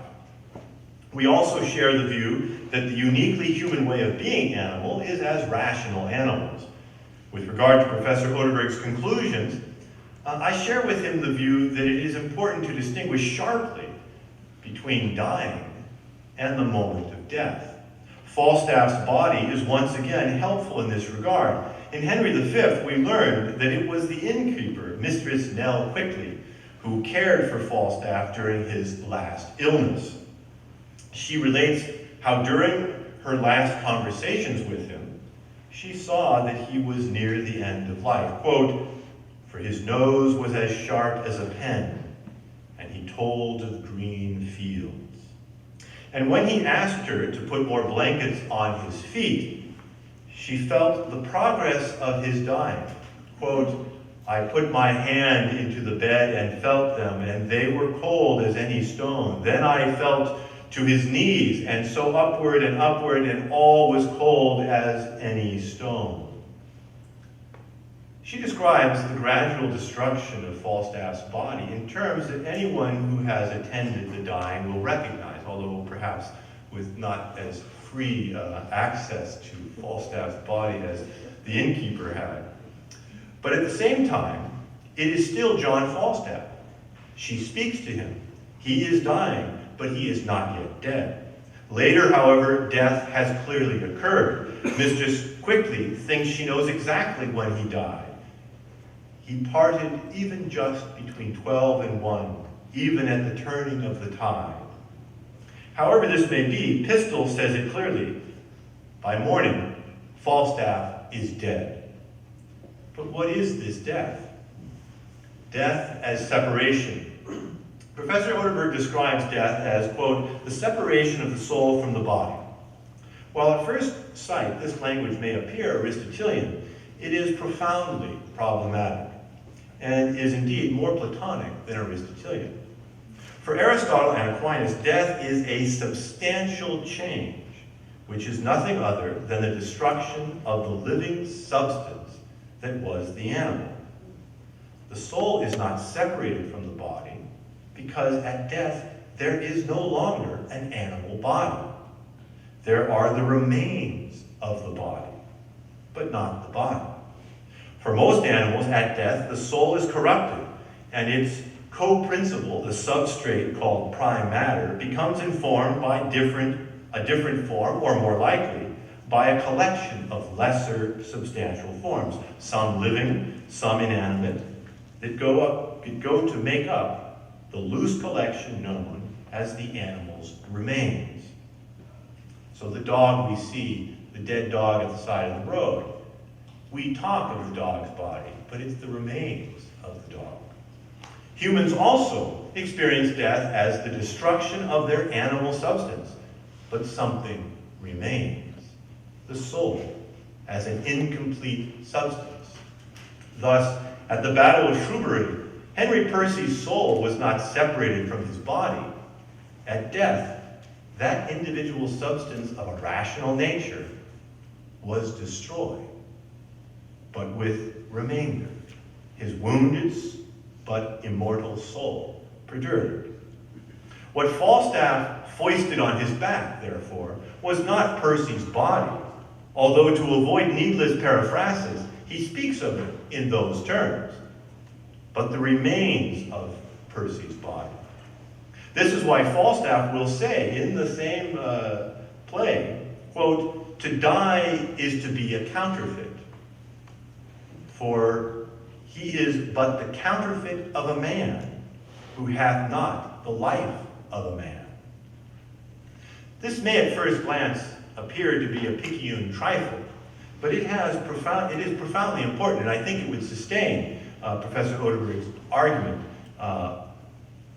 We also share the view that the uniquely human way of being animal is as rational animals. With regard to Professor Oderberg's conclusions, I share with him the view that it is important to distinguish sharply between dying and the moment of death. Falstaff's body is once again helpful in this regard. In Henry V, we learned that it was the innkeeper, Mistress Nell Quickly, who cared for Falstaff during his last illness. She relates how during her last conversations with him, she saw that he was near the end of life. Quote, "For his nose was as sharp as a pen, and he told of green fields." And when he asked her to put more blankets on his feet, she felt the progress of his dying. Quote, "I put my hand into the bed and felt them, and they were cold as any stone. Then I felt to his knees, and so upward, and all was cold as any stone." She describes the gradual destruction of Falstaff's body in terms that anyone who has attended the dying will recognize, although perhaps with not as free access to Falstaff's body as the innkeeper had. But at the same time, it is still John Falstaff. She speaks to him. He is dying, but he is not yet dead. Later, however, death has clearly occurred. Mistress Quickly thinks she knows exactly when he died. He parted even just between 12 and 1, even at the turning of the tide. However this may be, Pistol says it clearly. By morning, Falstaff is dead. But what is this death? Death as separation. Professor Oderberg describes death as, quote, "the separation of the soul from the body." While at first sight this language may appear Aristotelian, it is profoundly problematic and is indeed more Platonic than Aristotelian. For Aristotle and Aquinas, death is a substantial change, which is nothing other than the destruction of the living substance that was the animal. The soul is not separated from the body, because at death there is no longer an animal body. There are the remains of the body, but not the body. For most animals, at death, the soul is corrupted, and its co-principle, the substrate called prime matter, becomes informed by a different form, or more likely, by a collection of lesser substantial forms, some living, some inanimate, that go to make up the loose collection known as the animal's remains. So the dog we see, the dead dog at the side of the road, we talk of the dog's body, but it's the remains of the dog. Humans also experience death as the destruction of their animal substance, but something remains, the soul, as an incomplete substance. Thus, at the Battle of Shrewsbury, Henry Percy's soul was not separated from his body. At death, that individual substance of a rational nature was destroyed, but with remainder, his wounded but immortal soul perdured. What Falstaff foisted on his back, therefore, was not Percy's body, although to avoid needless periphrasis, he speaks of it in those terms, but the remains of Percy's body. This is why Falstaff will say in the same play quote, "To die is to be a counterfeit, for he is but the counterfeit of a man who hath not the life of a man." This may at first glance appear to be a picayune trifle, but it is profoundly important, and I think it would sustain Professor Oderberg's argument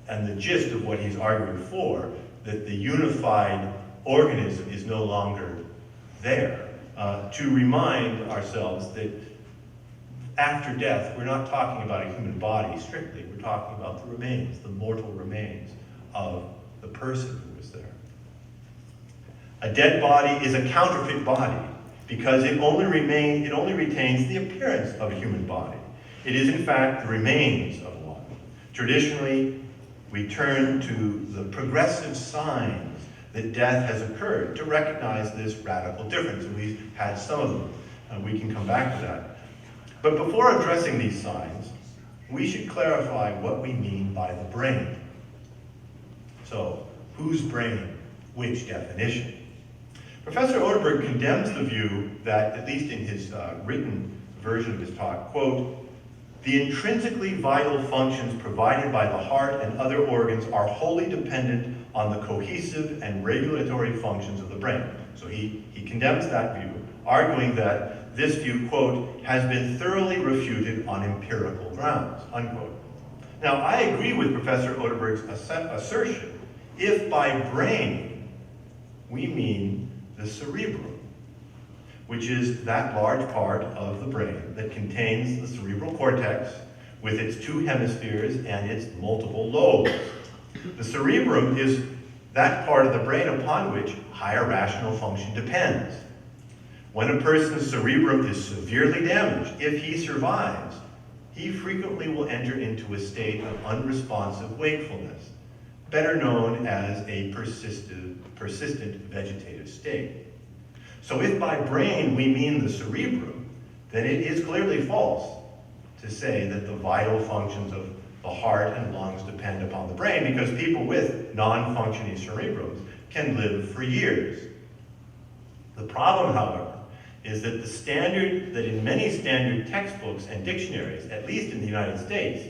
and the gist of what he's arguing for, that the unified organism is no longer there, to remind ourselves that after death, we're not talking about a human body strictly, we're talking about the remains, the mortal remains of the person who was there. A dead body is a counterfeit body because it only retains the appearance of a human body. It is in fact the remains of one. Traditionally, we turn to the progressive signs that death has occurred to recognize this radical difference, and we've had some of them, and we can come back to that. But before addressing these signs, we should clarify what we mean by the brain. So, whose brain? Which definition? Professor Oderberg condemns the view that, at least in his written version of his talk, quote, "The intrinsically vital functions provided by the heart and other organs are wholly dependent on the cohesive and regulatory functions of the brain." So he condemns that view, arguing that this view, quote, "has been thoroughly refuted on empirical grounds," unquote. Now, I agree with Professor Oderberg's assertion if by brain we mean the cerebrum, which is that large part of the brain that contains the cerebral cortex with its two hemispheres and its multiple lobes. The cerebrum is that part of the brain upon which higher rational function depends. When a person's cerebrum is severely damaged, if he survives, he frequently will enter into a state of unresponsive wakefulness, better known as a persistent vegetative state. So if by brain we mean the cerebrum, then it is clearly false to say that the vital functions of the heart and lungs depend upon the brain, because people with non-functioning cerebrums can live for years. The problem, however, is that in many standard textbooks and dictionaries, at least in the United States,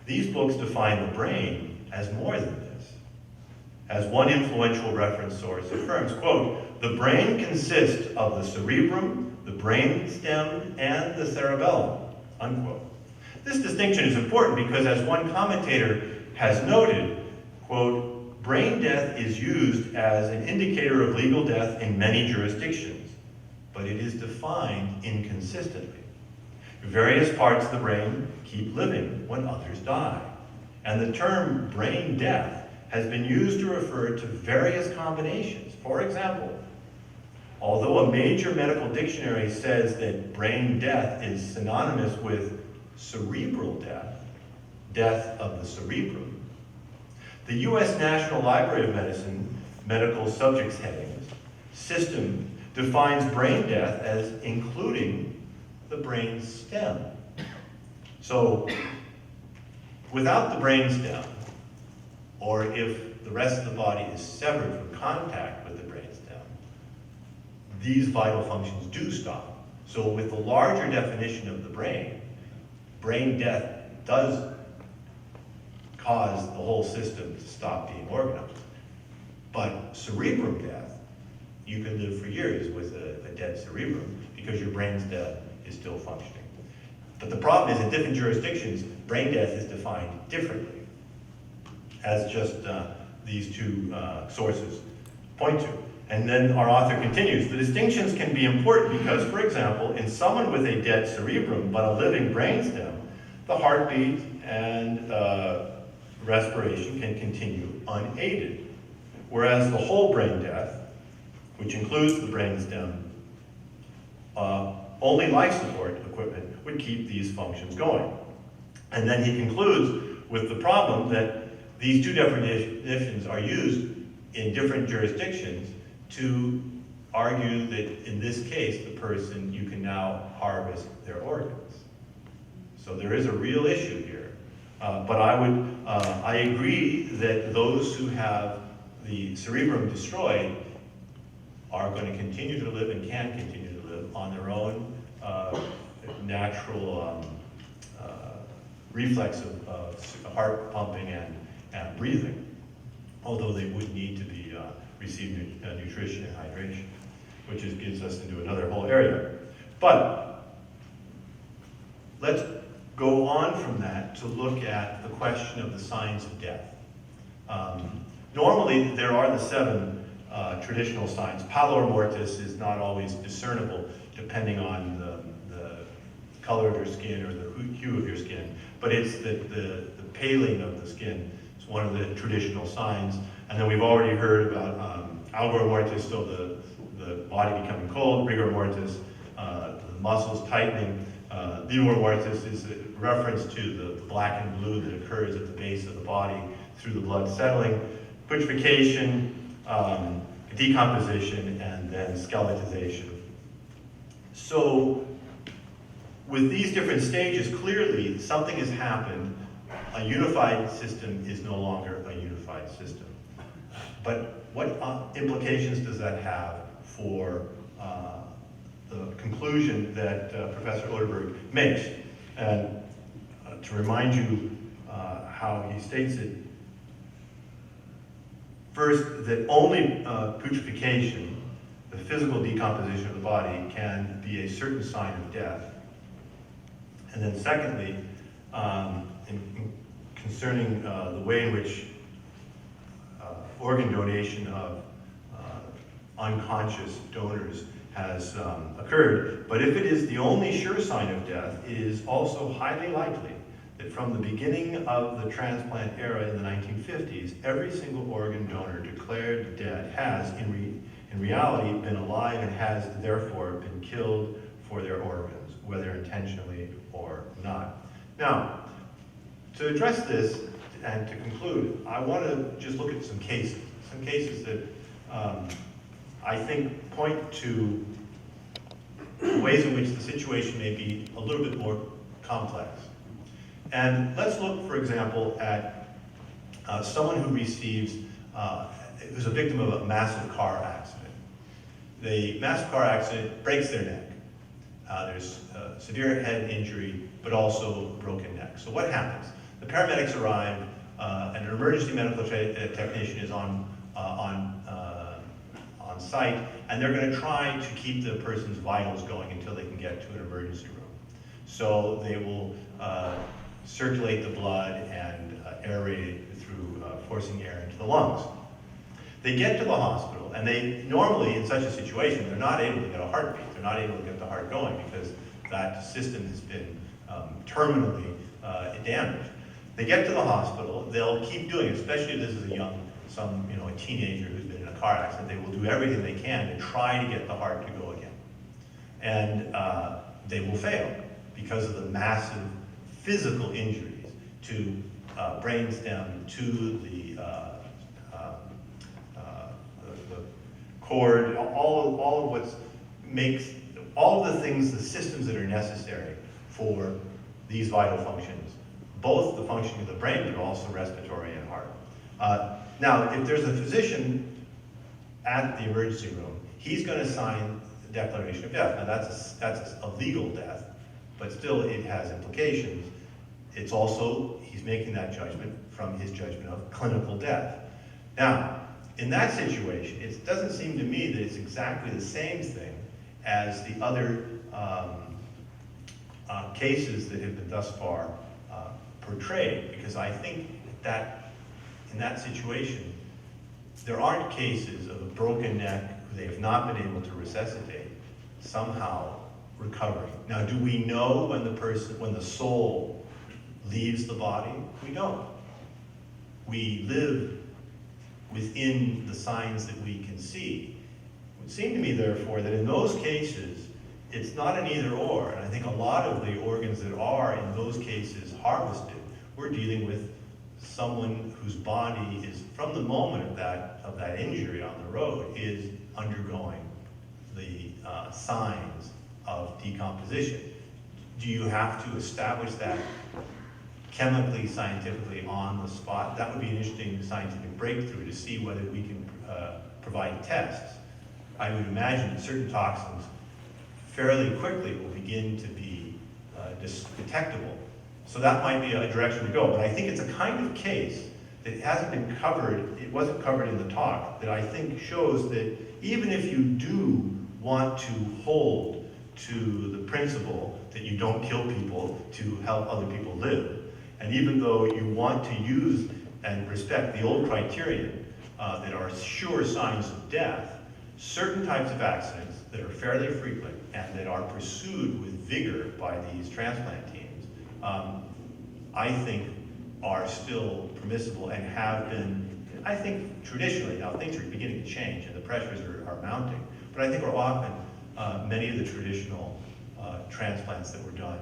these books define the brain as more than this. As one influential reference source affirms, quote, "The brain consists of the cerebrum, the brain stem, and the cerebellum," unquote. This distinction is important because, as one commentator has noted, quote, "Brain death is used as an indicator of legal death in many jurisdictions, but it is defined inconsistently. Various parts of the brain keep living when others die, and the term brain death has been used to refer to various combinations. For example, although a major medical dictionary says that brain death is synonymous with cerebral death, death of the cerebrum, the U.S. National Library of Medicine medical subjects headings system defines brain death as including the brain stem. So, without the brain stem, or if the rest of the body is severed from contact with the brain stem, these vital functions do stop. So with the larger definition of the brain death does cause the whole system to stop being organized. But cerebrum death, you can live for years with a dead cerebrum because your brain stem is still functioning. But the problem is, in different jurisdictions, brain death is defined differently, as just these two sources point to. And then our author continues, "The distinctions can be important because, for example, in someone with a dead cerebrum but a living brainstem, the heartbeat and respiration can continue unaided, whereas the whole brain death, which includes the brainstem, only life support equipment would keep these functions going." And then he concludes with the problem that these two definitions are used in different jurisdictions to argue that in this case, the person, you can now harvest their organs. So there is a real issue here. But I agree that those who have the cerebrum destroyed are going to continue to live and can continue to live on their own natural reflex of heart pumping and breathing, although they would need to be receive nutrition and hydration, which gets us into another whole area. But let's go on from that to look at the question of the signs of death. Normally, there are the 7 traditional signs. Pallor mortis is not always discernible depending on the color of your skin or the hue of your skin, but it's the paling of the skin is one of the traditional signs. And then we've already heard about algor mortis, so the body becoming cold, rigor mortis, the muscles tightening. Livor mortis is a reference to the black and blue that occurs at the base of the body through the blood settling. Putrefaction, decomposition, and then skeletization. So with these different stages, clearly something has happened. A unified system is no longer a unified system. But what implications does that have for the conclusion that Professor Oderberg makes? And to remind you how he states it, first, that only putrefaction, the physical decomposition of the body, can be a certain sign of death. And then secondly, concerning the way in which organ donation of unconscious donors has occurred. But if it is the only sure sign of death, it is also highly likely that from the beginning of the transplant era in the 1950s, every single organ donor declared dead has, in reality, been alive and has therefore been killed for their organs, whether intentionally or not. Now, to address this and to conclude, I want to just look at some cases that I think point to ways in which the situation may be a little bit more complex. And let's look, for example, at someone who receives, who's a victim of a massive car accident. The massive car accident breaks their neck. There's severe head injury, but also broken neck. So what happens? The paramedics arrive, and an emergency medical technician is on site, and they're going to try to keep the person's vitals going until they can get to an emergency room. So they will circulate the blood and aerate it through forcing air into the lungs. They get to the hospital, and they normally, in such a situation, they're not able to get a heartbeat. They're not able to get the heart going because that system has been terminally damaged. They get to the hospital. They'll keep doing it, especially if this is a teenager who's been in a car accident. They will do everything they can to try to get the heart to go again, and they will fail because of the massive physical injuries to brainstem, to the cord, all of what makes all of the things, the systems that are necessary for these vital functions, both the functioning of the brain, but also respiratory and heart. Now, if there's a physician at the emergency room, he's going to sign the declaration of death. Now, that's a legal death, but still it has implications. It's also, he's making that judgment from his judgment of clinical death. Now, in that situation, it doesn't seem to me that it's exactly the same thing as the other cases that have been thus far portrayed, because I think that in that situation, there aren't cases of a broken neck who they have not been able to resuscitate somehow recovering. Now, do we know when the soul leaves the body? We don't. We live within the signs that we can see. It would seem to me, therefore, that in those cases, it's not an either or. And I think a lot of the organs that are in those cases harvested, we're dealing with someone whose body is, from the moment of that injury on the road, is undergoing the signs of decomposition. Do you have to establish that chemically, scientifically on the spot? That would be an interesting scientific breakthrough to see whether we can provide tests I would imagine that certain toxins fairly quickly will begin to be detectable. So that might be a direction to go. But I think it's a kind of case that hasn't been covered, it wasn't covered in the talk, that I think shows that even if you do want to hold to the principle that you don't kill people to help other people live, and even though you want to use and respect the old criterion that are sure signs of death, certain types of accidents that are fairly frequent and that are pursued with vigor by these transplant teams, I think are still permissible and have been, I think traditionally, now things are beginning to change and the pressures are mounting, but I think are often many of the traditional transplants that were done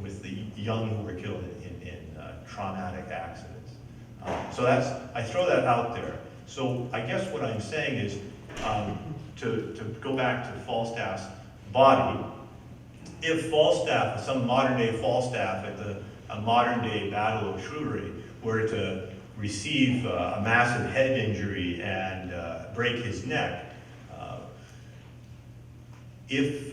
with the young who were killed in traumatic accidents. So I throw that out there. So I guess what I'm saying is, to go back to Falstaff's body, if Falstaff, some modern day Falstaff at a modern day Battle of Shrewsbury, were to receive a massive head injury and break his neck, if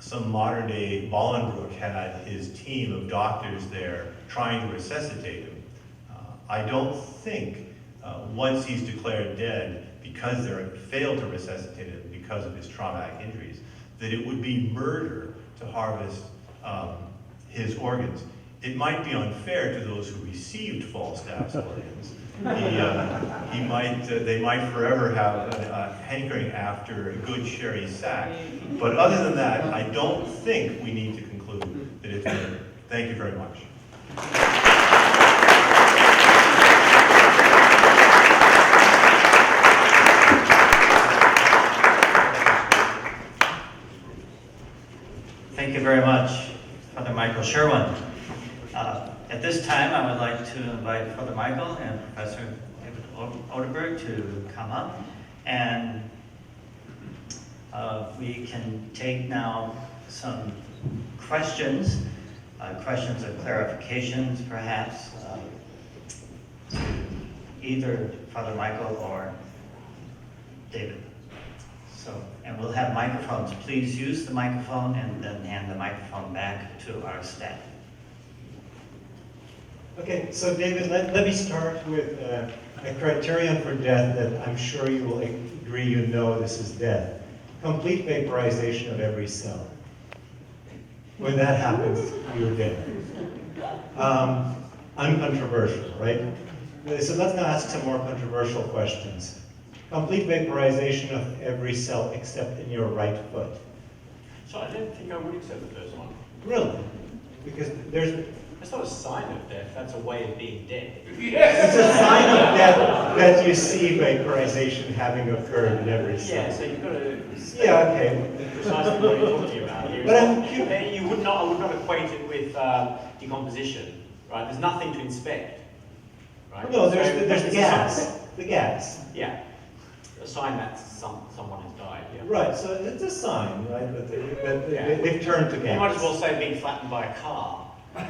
some modern day Bolingbroke had his team of doctors there trying to resuscitate him, I don't think once he's declared dead because they failed to resuscitate him because of his traumatic injuries, that it would be murder to harvest his organs. It might be unfair to those who received Falstaff's organs. They might forever have a hankering after a good sherry sack. But other than that, I don't think we need to conclude that it's murder. Thank you very much. Thank you very much, Father Michael Sherwin. At this time, I would like to invite Father Michael and Professor David Oderberg to come up, and we can take now some questions, questions of clarifications, perhaps, to either Father Michael or David. So, and we'll have microphones. Please use the microphone and then hand the microphone back to our staff. Okay, so David, let me start with a criterion for death that I'm sure you will agree you know this is death. Complete vaporization of every cell. When that happens, you're dead. Uncontroversial, right? So let's now ask some more controversial questions. Complete vaporization of every cell except in your right foot. So I don't think I would accept the first one. Really? Because That's not a sign of death, that's a way of being dead. it's a sign of death that you see vaporization having occurred in every cell. Yeah, so you've got to Yeah, okay. precisely what you're talking about here. But I would not equate it with decomposition, right? There's nothing to inspect, right? No, So there's the it's a gas. sign- The gas. Yeah, a sign that someone has died, yeah. Right, so it's a sign, right, that Yeah. they've turned to gas. You might as well say being flattened by a car.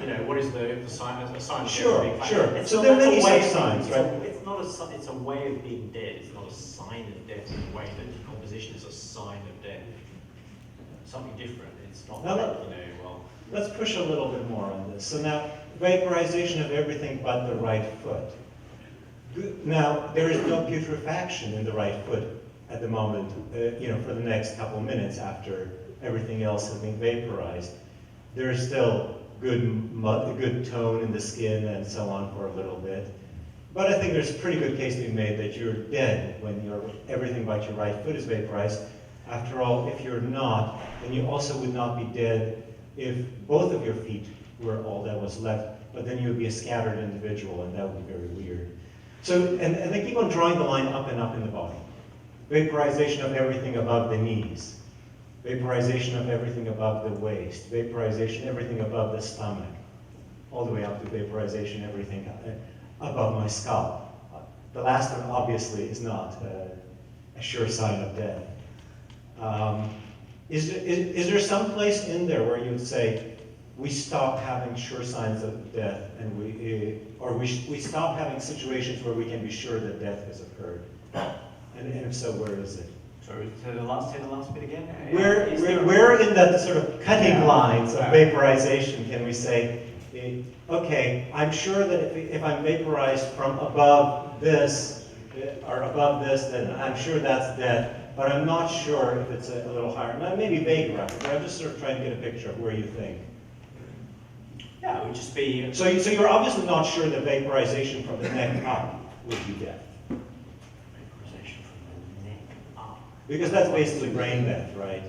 You know, what is the sign? A sign of Sure, being flattened. sure. It's So not- there are it's a many way such of signs, being- right? It's not a. It's a way of being dead. It's not a sign of death in the way that decomposition is a sign of death. Something different. It's not Now, like, well. Let's push a little bit more on this. So now, vaporization of everything but the right foot. Now, there is no putrefaction in the right foot at the moment, for the next couple of minutes after everything else has been vaporized. There is still good tone in the skin and so on for a little bit. But I think there's a pretty good case to be made that you're dead when everything but your right foot is vaporized. After all, if you're not, then you also would not be dead if both of your feet were all that was left, but then you would be a scattered individual, and that would be very weird. So, and they keep on drawing the line up and up in the body. Vaporization of everything above the knees. Vaporization of everything above the waist. Vaporization everything above the stomach. All the way up to vaporization everything above my scalp. The last one obviously is not a sure sign of death. Is there some place in there where you would say, we stop having sure signs of death, and we stop having situations where we can be sure that death has occurred? And if so, where is it? Sorry, say the last bit again. Where in the sort of cutting lines of vaporization can we say, okay, I'm sure that if I'm vaporized from above this, or above this, then I'm sure that's death, but I'm not sure if it's a little higher. Now, maybe vague reference, but I'm just sort of trying to get a picture of where you think. Yeah, it would just be... So you're obviously not sure that vaporization from the neck up would be death. Vaporization from the neck up. Because that's basically brain death, right?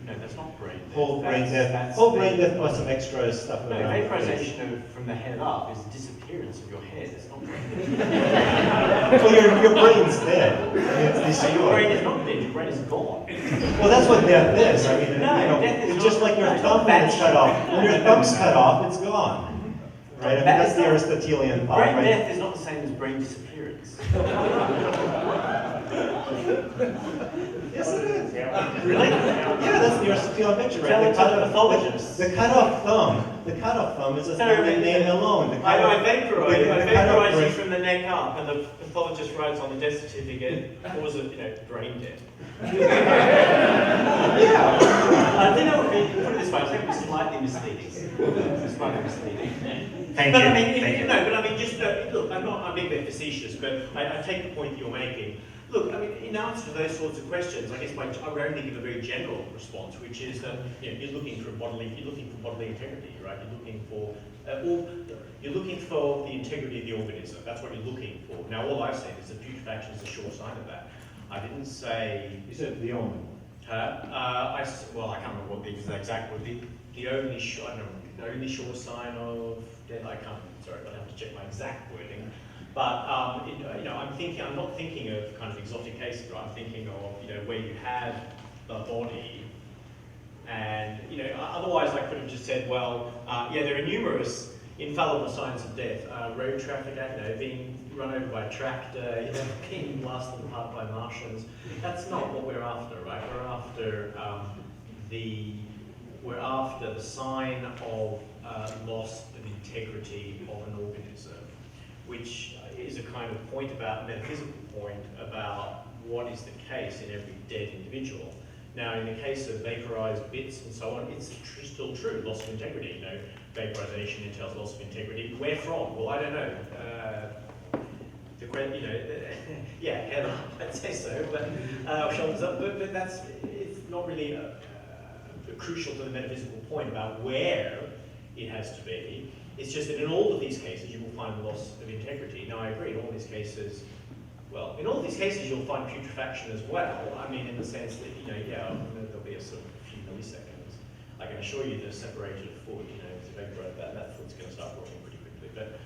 No, that's not brain death. Whole brain death. Whole brain death plus some extra stuff. No, around the face. vaporization from the head up is disappearance of your head. It's not brain death. Well, your brain's dead. I mean, it's So your destroyed. brain is not dead, your brain is gone. Well, that's what death is. I mean, No, death is it's not- just like your no, thumb when it's that's- cut off. When your thumb's cut off, it's gone. Right? I mean, that's the Aristotelian thought, Brain right? death is not the same as brain disappearance. Yes, it is. Really? Yeah, that's the Aristotelian picture, right? Tell The it to cut- the pathologist. The cut-off thumb. The cut-off thumb is a No, thing in name alone. The I cut-off- vaporize the cut-off you brain- from the neck up, and the pathologist writes on the death certificate, cause of, brain death. Yeah. I think I would put it this way, I think it was slightly misleading. Slightly misleading. Thank But you. I mean, Thank you. no, but I mean, just look, I'm being a bit facetious, but I take the point that you're making. Look, I mean, in answer to those sorts of questions, I guess I would only give a very general response, which is that you're looking for bodily integrity, right? You're looking for the integrity of the organism. That's what you're looking for. Now, all I've said is that putrefaction is a sure sign of that. I didn't say. You said the only one. I can't remember what the exact word. The only sure sign of death. I can't. Sorry, I'd have to check my exact wording. But I'm not thinking of kind of exotic cases. Right? I'm thinking of where you have the body, and otherwise I could have just said, well, there are numerous infallible signs of death. Road traffic, being run over by a tractor, being blasted apart by Martians. That's not what we're after, right? We're after the sign of loss of integrity of an organism, which is a kind of metaphysical point about what is the case in every dead individual. Now, in the case of vaporized bits and so on, it's still true, loss of integrity. Vaporization entails loss of integrity. Where from? Well, I don't know. Head up, I'd say so, but shoulders up. But it's not really crucial to the metaphysical point about where it has to be. It's just that in all of these cases, you will find loss of integrity. Now, I agree, in all these cases, you'll find putrefaction as well. I mean, in the sense that, there'll be a sort of few milliseconds. I can assure you that a separated foot, that foot's going to start rotting pretty quickly. But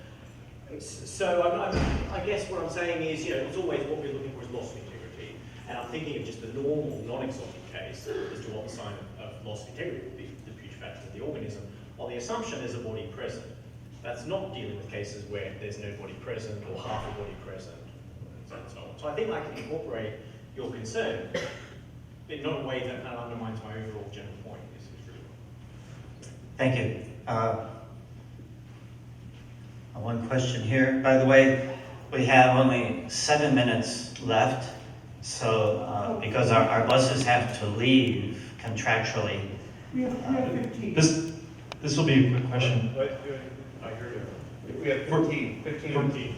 so I guess what I'm saying is, it's always what we're looking for is loss of integrity. And I'm thinking of just the normal, non-exotic case as to what the sign of loss of integrity would be, the putrefaction of the organism, on the assumption there's a body present. That's not dealing with cases where there's no body present or half a body present, and so on. So I think I can incorporate your concern, but not in a way that kind of undermines my overall general point. Thank you. One question here. By the way, we have only 7 minutes left, so because our buses have to leave contractually. We have 15. This will be a quick question. I heard it. We have 15.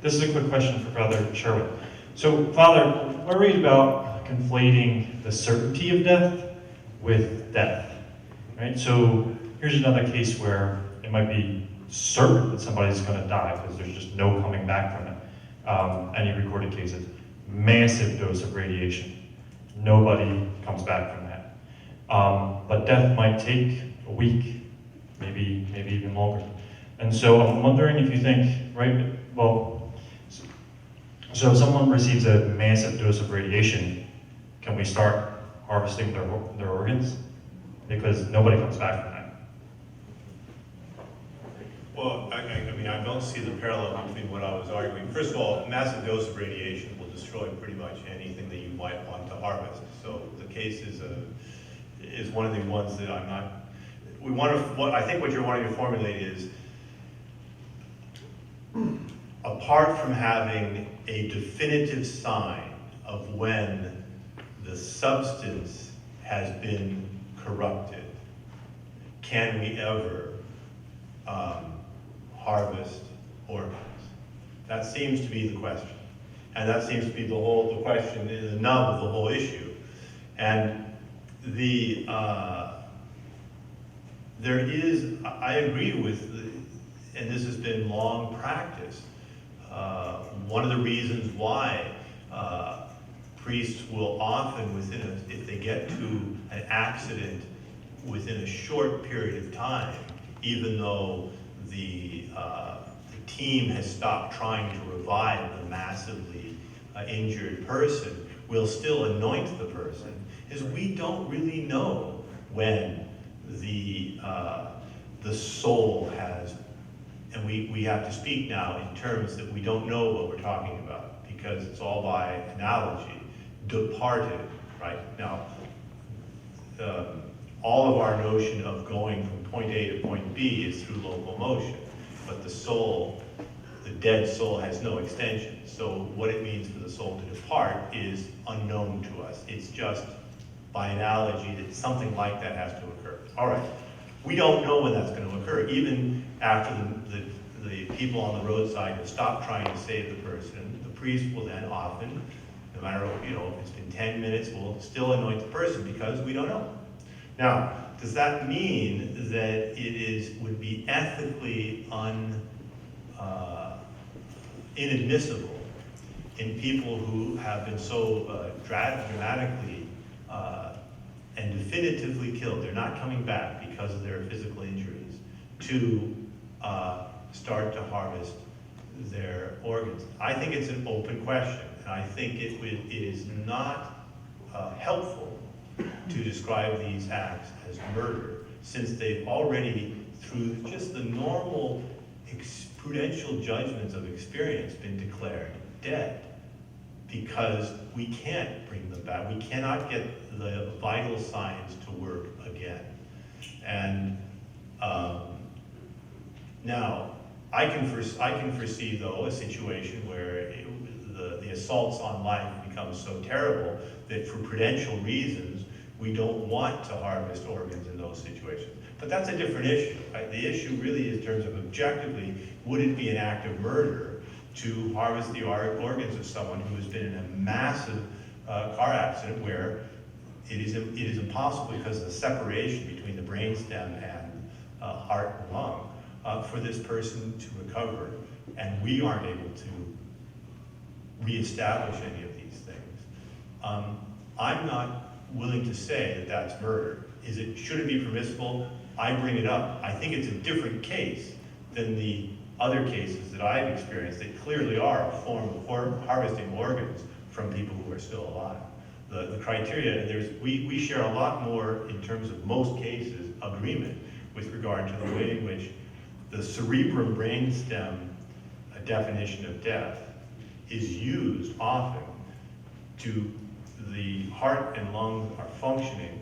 This is a quick question for Father Sherwin. So, Father, worried about conflating the certainty of death with death, right? So here's another case where it might be certain that somebody's going to die because there's just no coming back from it. Any recorded cases, massive dose of radiation, nobody comes back from that. But death might take a week, maybe even longer. And so I'm wondering if you think, right, well, so if someone receives a massive dose of radiation, can we start harvesting their organs? Because nobody comes back from that. Well, I don't see the parallel between what I was arguing. First of all, a massive dose of radiation will destroy pretty much anything that you might want to harvest. So the case is one of the ones that I'm not. I think what you're wanting to formulate is, apart from having a definitive sign of when the substance has been corrupted, can we ever harvest organs? That seems to be the question. And that seems to be the question, the nub of the whole issue. And there is, I agree with, and this has been long practice, one of the reasons why priests will often, if they get to an accident within a short period of time, even though the team has stopped trying to revive the massively injured person, will still anoint the person, is we don't really know when the soul has, and we have to speak now in terms that we don't know what we're talking about, because it's all by analogy, departed, right? Now, all of our notion of going from point A to point B is through locomotion, but the soul, the dead soul, has no extension. So what it means for the soul to depart is unknown to us. It's just by analogy that something like that has to occur. All right, we don't know when that's going to occur, even after the people on the roadside have stopped trying to save the person. The priest will then often, no matter, if it's been 10 minutes, will still anoint the person because we don't know. Now, does that mean that would be ethically inadmissible in people who have been so dramatically and definitively killed, they're not coming back because of their physical injuries, to start to harvest their organs? I think it's an open question, and I think it is not helpful to describe these acts as murder, since they've already, through just the normal prudential judgments of experience, been declared dead, because we can't bring them back. We cannot get the vital signs to work again. And now, I can foresee, though, a situation where the assaults on life become so terrible that for prudential reasons, we don't want to harvest organs in those situations. But that's a different issue. Right? The issue really is in terms of objectively, would it be an act of murder to harvest the organs of someone who has been in a massive car accident where it is impossible, because of the separation between the brainstem and heart and lung, for this person to recover, and we aren't able to reestablish any of these things. I'm not willing to say that that's murder. Should it be permissible? I bring it up. I think it's a different case than the other cases that I've experienced that clearly are a form of harvesting organs from people who are still alive. The criteria, we share a lot more, in terms of most cases, agreement with regard to the way in which the cerebrum brainstem definition of death is used often to the heart and lungs are functioning,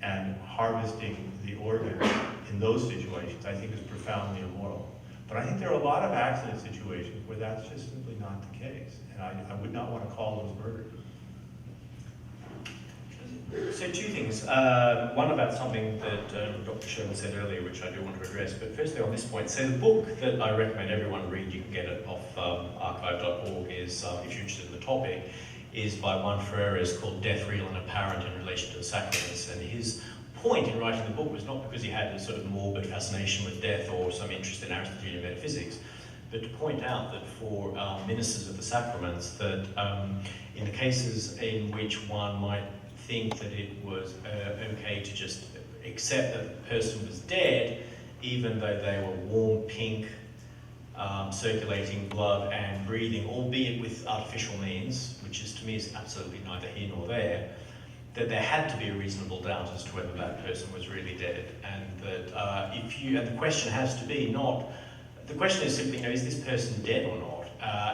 and harvesting the organ in those situations, I think, is profoundly immoral. But I think there are a lot of accident situations where that's just simply not the case, and I would not want to call those murder. So two things. One about something that Dr. Sherwin said earlier, which I do want to address. But firstly on this point, so the book that I recommend everyone read, you can get it off archive.org, is, if you're interested in the topic, is by Juan Ferreira, called Death, Real and Apparent in Relation to the Sacraments. And his point in writing the book was not because he had a sort of morbid fascination with death or some interest in Aristotelian metaphysics, but to point out that for ministers of the sacraments, that in the cases in which one might think that it was okay to just accept that the person was dead, even though they were warm, pink, circulating blood and breathing, albeit with artificial means, which is, to me, is absolutely neither here nor there, that there had to be a reasonable doubt as to whether that person was really dead. And that and the question has to be the question is simply, is this person dead or not?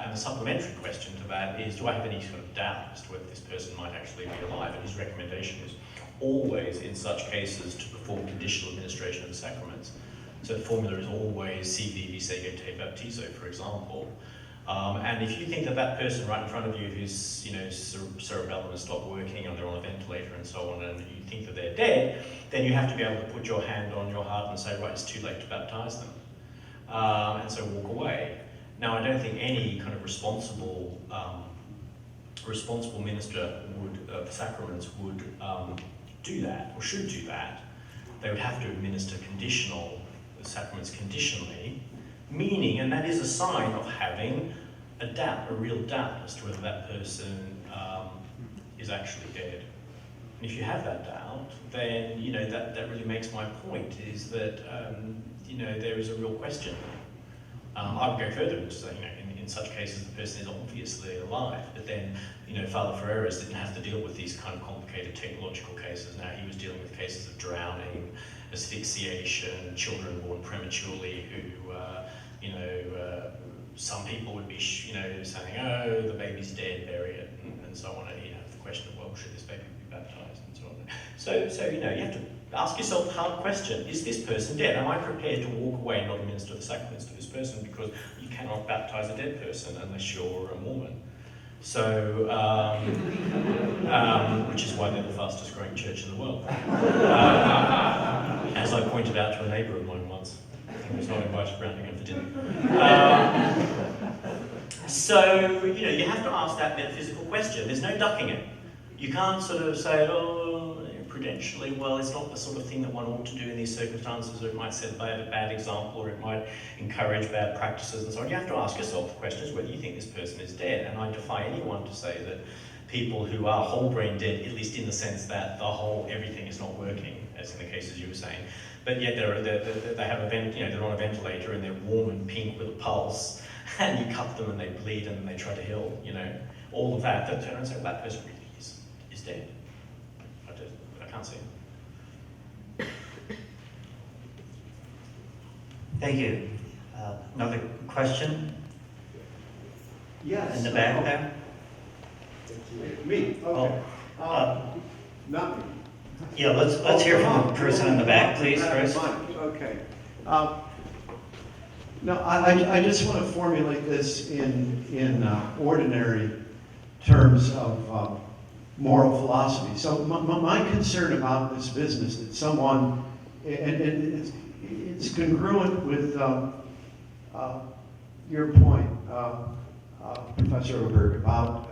And the supplementary question to that is, do I have any sort of doubt as to whether this person might actually be alive? And his recommendation is always, in such cases, to perform conditional administration of the sacraments. So the formula is always sibi vi sege te baptizo, for example. And if you think that that person right in front of you whose cerebellum has stopped working or they're on a ventilator and so on, and you think that they're dead, then you have to be able to put your hand on your heart and say, right, it's too late to baptize them. And so walk away. Now, I don't think any kind of responsible minister of the sacraments would do that, or should do that. They would have to administer the sacraments conditionally, meaning, and that is a sign of having a doubt, a real doubt as to whether that person is actually dead. And if you have that doubt, then that really makes my point, is that there is a real question. I would go further and say, in such cases, the person is obviously alive, but then, Father Ferreras didn't have to deal with these kind of complicated technological cases. Now, he was dealing with cases of drowning, asphyxiation, children born prematurely who, some people would be, saying, oh, the baby's dead, bury it, and so on. And he'd have the question of, well, should this baby be baptized, and so on. So you have to ask yourself the hard question: is this person dead? Am I prepared to walk away and not administer the sacraments to this person, because you cannot baptize a dead person unless you're a Mormon? So, which is why they're the fastest growing church in the world. As I pointed out to a neighbour of mine once, who was not invited round again for dinner. So, you have to ask that metaphysical question. There's no ducking it. You can't sort of say, prudentially, well, it's not the sort of thing that one ought to do in these circumstances, or it might set a bad example, or it might encourage bad practices and so on. You have to ask yourself the questions whether you think this person is dead. And I defy anyone to say that people who are whole brain dead, at least in the sense that everything is not working, as in the cases you were saying, but yet they have they're on a ventilator and they're warm and pink with a pulse, and you cut them and they bleed and they try to heal, all of that. Turn around and say, well, that person really is dead. I can't see it. Thank you. Another question? Yes. In the back there? Me, okay. Not me. Yeah, let's hear from the person in the back, please, first. Okay. No, I just want to formulate this in ordinary terms of moral philosophy. So my concern about this business, that someone, and it's congruent with your point, Professor Oderberg, about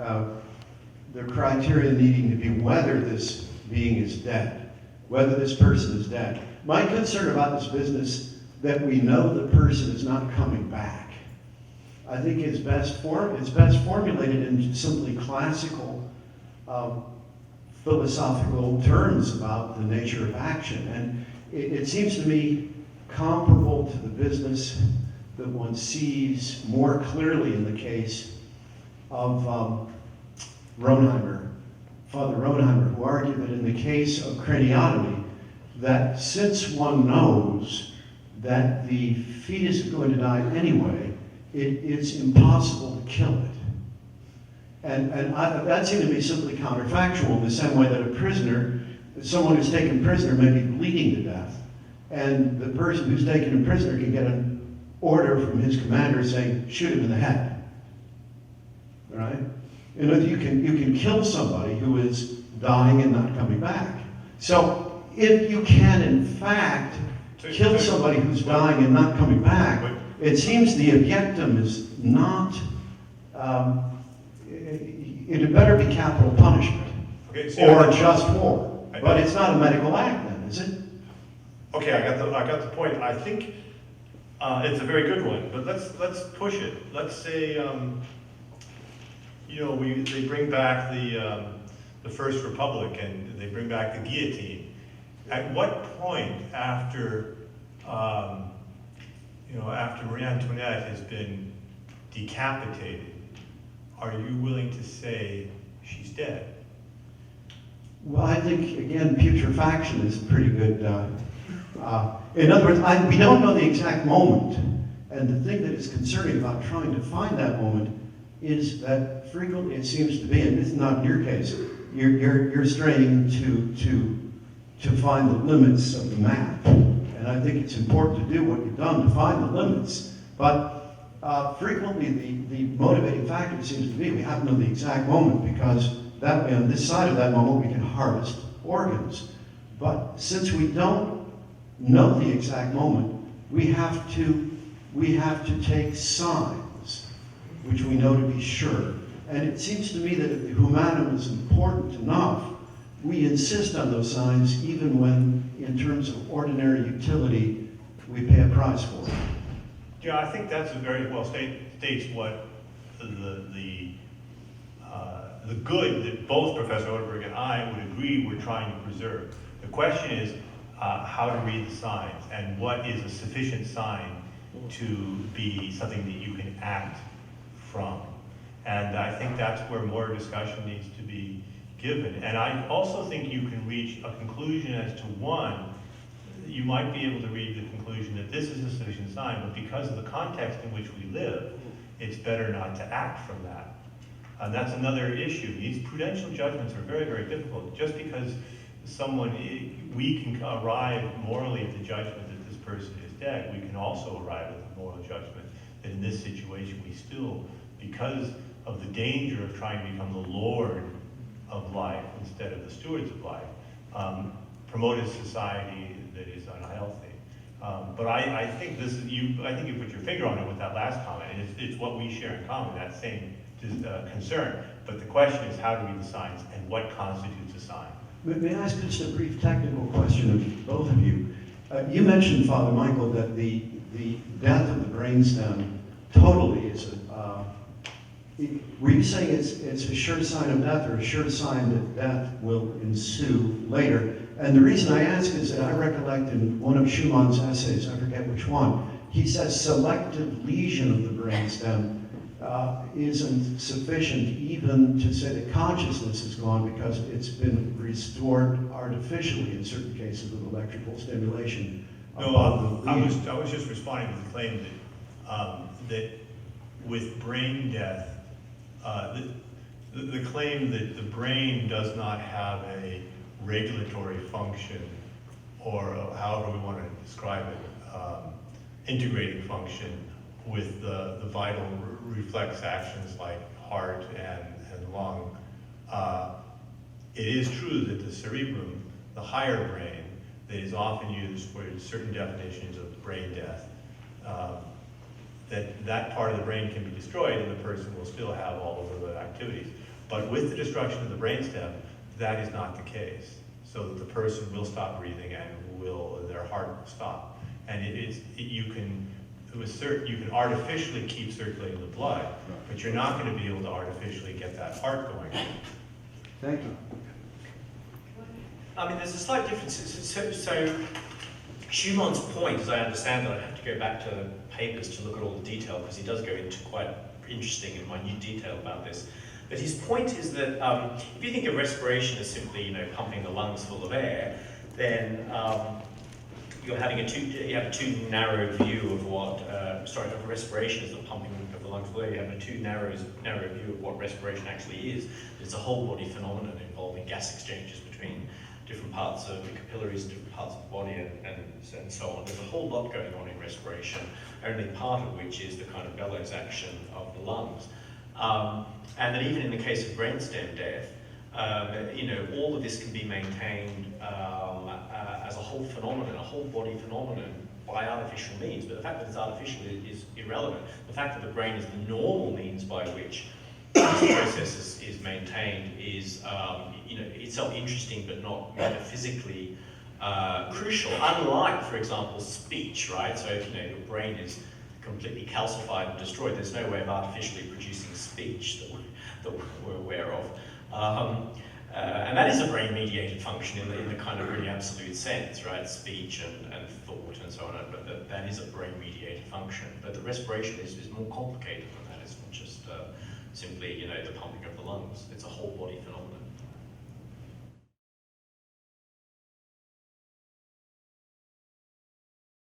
the criteria needing to be whether this being is dead, whether this person is dead. My concern about this business, that we know the person is not coming back, I think is best formulated in simply classical philosophical terms about the nature of action. And it seems to me comparable to the business that one sees more clearly in the case of Ronheimer, Father Ronheimer, who argued that in the case of craniotomy, that since one knows that the fetus is going to die anyway, it's impossible to kill it. And that seemed to be simply counterfactual, in the same way that a prisoner, someone who's taken prisoner may be bleeding to death, and the person who's taken a prisoner can get an order from his commander saying, shoot him in the head. Right? You can kill somebody who is dying and not coming back. So if you can, in fact, kill somebody who's dying and not coming back, it seems the objectum is not, it had better be capital punishment, or just war. But it's not a medical act then, is it? Okay, I got the point. I think it's a very good one, but let's push it. Let's say, they bring back the First Republic and they bring back the guillotine. At what point after Marie Antoinette has been decapitated, are you willing to say she's dead? Well, I think, again, putrefaction is a pretty good, in other words, we don't know the exact moment. And the thing that is concerning about trying to find that moment is that frequently it seems to be, and this is not in your case, you're straining to find the limits of the map. And I think it's important to do what you've done to find the limits. But frequently the motivating factor seems to be we have to know the exact moment, because that way on this side of that moment we can harvest organs. But since we don't know the exact moment, we have to take signs, which we know to be sure. And it seems to me that if the humanum is important enough, we insist on those signs even when, in terms of ordinary utility, we pay a price for it. Yeah, I think that's a very well states what the good that both Professor Oderberg and I would agree we're trying to preserve. The question is how to read the signs and what is a sufficient sign to be something that you can act from. And I think that's where more discussion needs to be given. And I also think you can reach a conclusion as to one, you might be able to read the conclusion that this is a sufficient sign, but because of the context in which we live, it's better not to act from that. And that's another issue. These prudential judgments are very, very difficult. Just because we can arrive morally at the judgment that this person is dead, we can also arrive at the moral judgment that in this situation we still, because of the danger of trying to become the lord of life instead of the stewards of life, promote a society that is unhealthy. But I think I think you put your finger on it with that last comment, and it's what we share in common, that same concern. But the question is how to read the signs and what constitutes a sign. May I ask just a brief technical question of both of you? You mentioned, Father Michael, that the death of the brainstem totally is were you saying it's a sure sign of death or a sure sign that death will ensue later? And the reason I ask is that I recollect in one of Schumann's essays, I forget which one, he says selective lesion of the brainstem isn't sufficient even to say that consciousness is gone because it's been restored artificially in certain cases with electrical stimulation. No, I was just responding to the claim that with brain death, the claim that the brain does not have a regulatory function, or however we want to describe it, integrating function with the vital reflex actions like heart and lung. It is true that the cerebrum, the higher brain, that is often used for certain definitions of brain death, that part of the brain can be destroyed and the person will still have all of the activities. But with the destruction of the brainstem, that is not the case. So that the person will stop breathing and their heart will stop. And you can artificially keep circulating the blood, but you're not going to be able to artificially get that heart going. Thank you. I mean, there's a slight difference. So Schumann's point, as I understand it, I have to go back to the papers to look at all the detail because he does go into quite interesting and minute detail about this. But his point is that if you think of respiration as simply, pumping the lungs full of air, then you have a too narrow view of what of respiration is the pumping of the lungs full of air. You have a too narrow view of what respiration actually is. It's a whole body phenomenon involving gas exchanges between different parts of the capillaries, different parts of the body, and so on. There's a whole lot going on in respiration, only part of which is the kind of bellows action of the lungs. And that even in the case of brainstem death, all of this can be maintained as a whole phenomenon, a whole body phenomenon by artificial means. But the fact that it's artificial is irrelevant. The fact that the brain is the normal means by which this process is maintained is, itself interesting but not metaphysically crucial. Unlike, for example, speech, right? So if your brain is completely calcified and destroyed, there's no way of artificially producing speech that we're aware of. And that is a brain-mediated function in the kind of really absolute sense, right? Speech and thought and so on, but that is a brain-mediated function. But the respiration is more complicated than that. It's not just simply, the pumping of the lungs. It's a whole body phenomenon.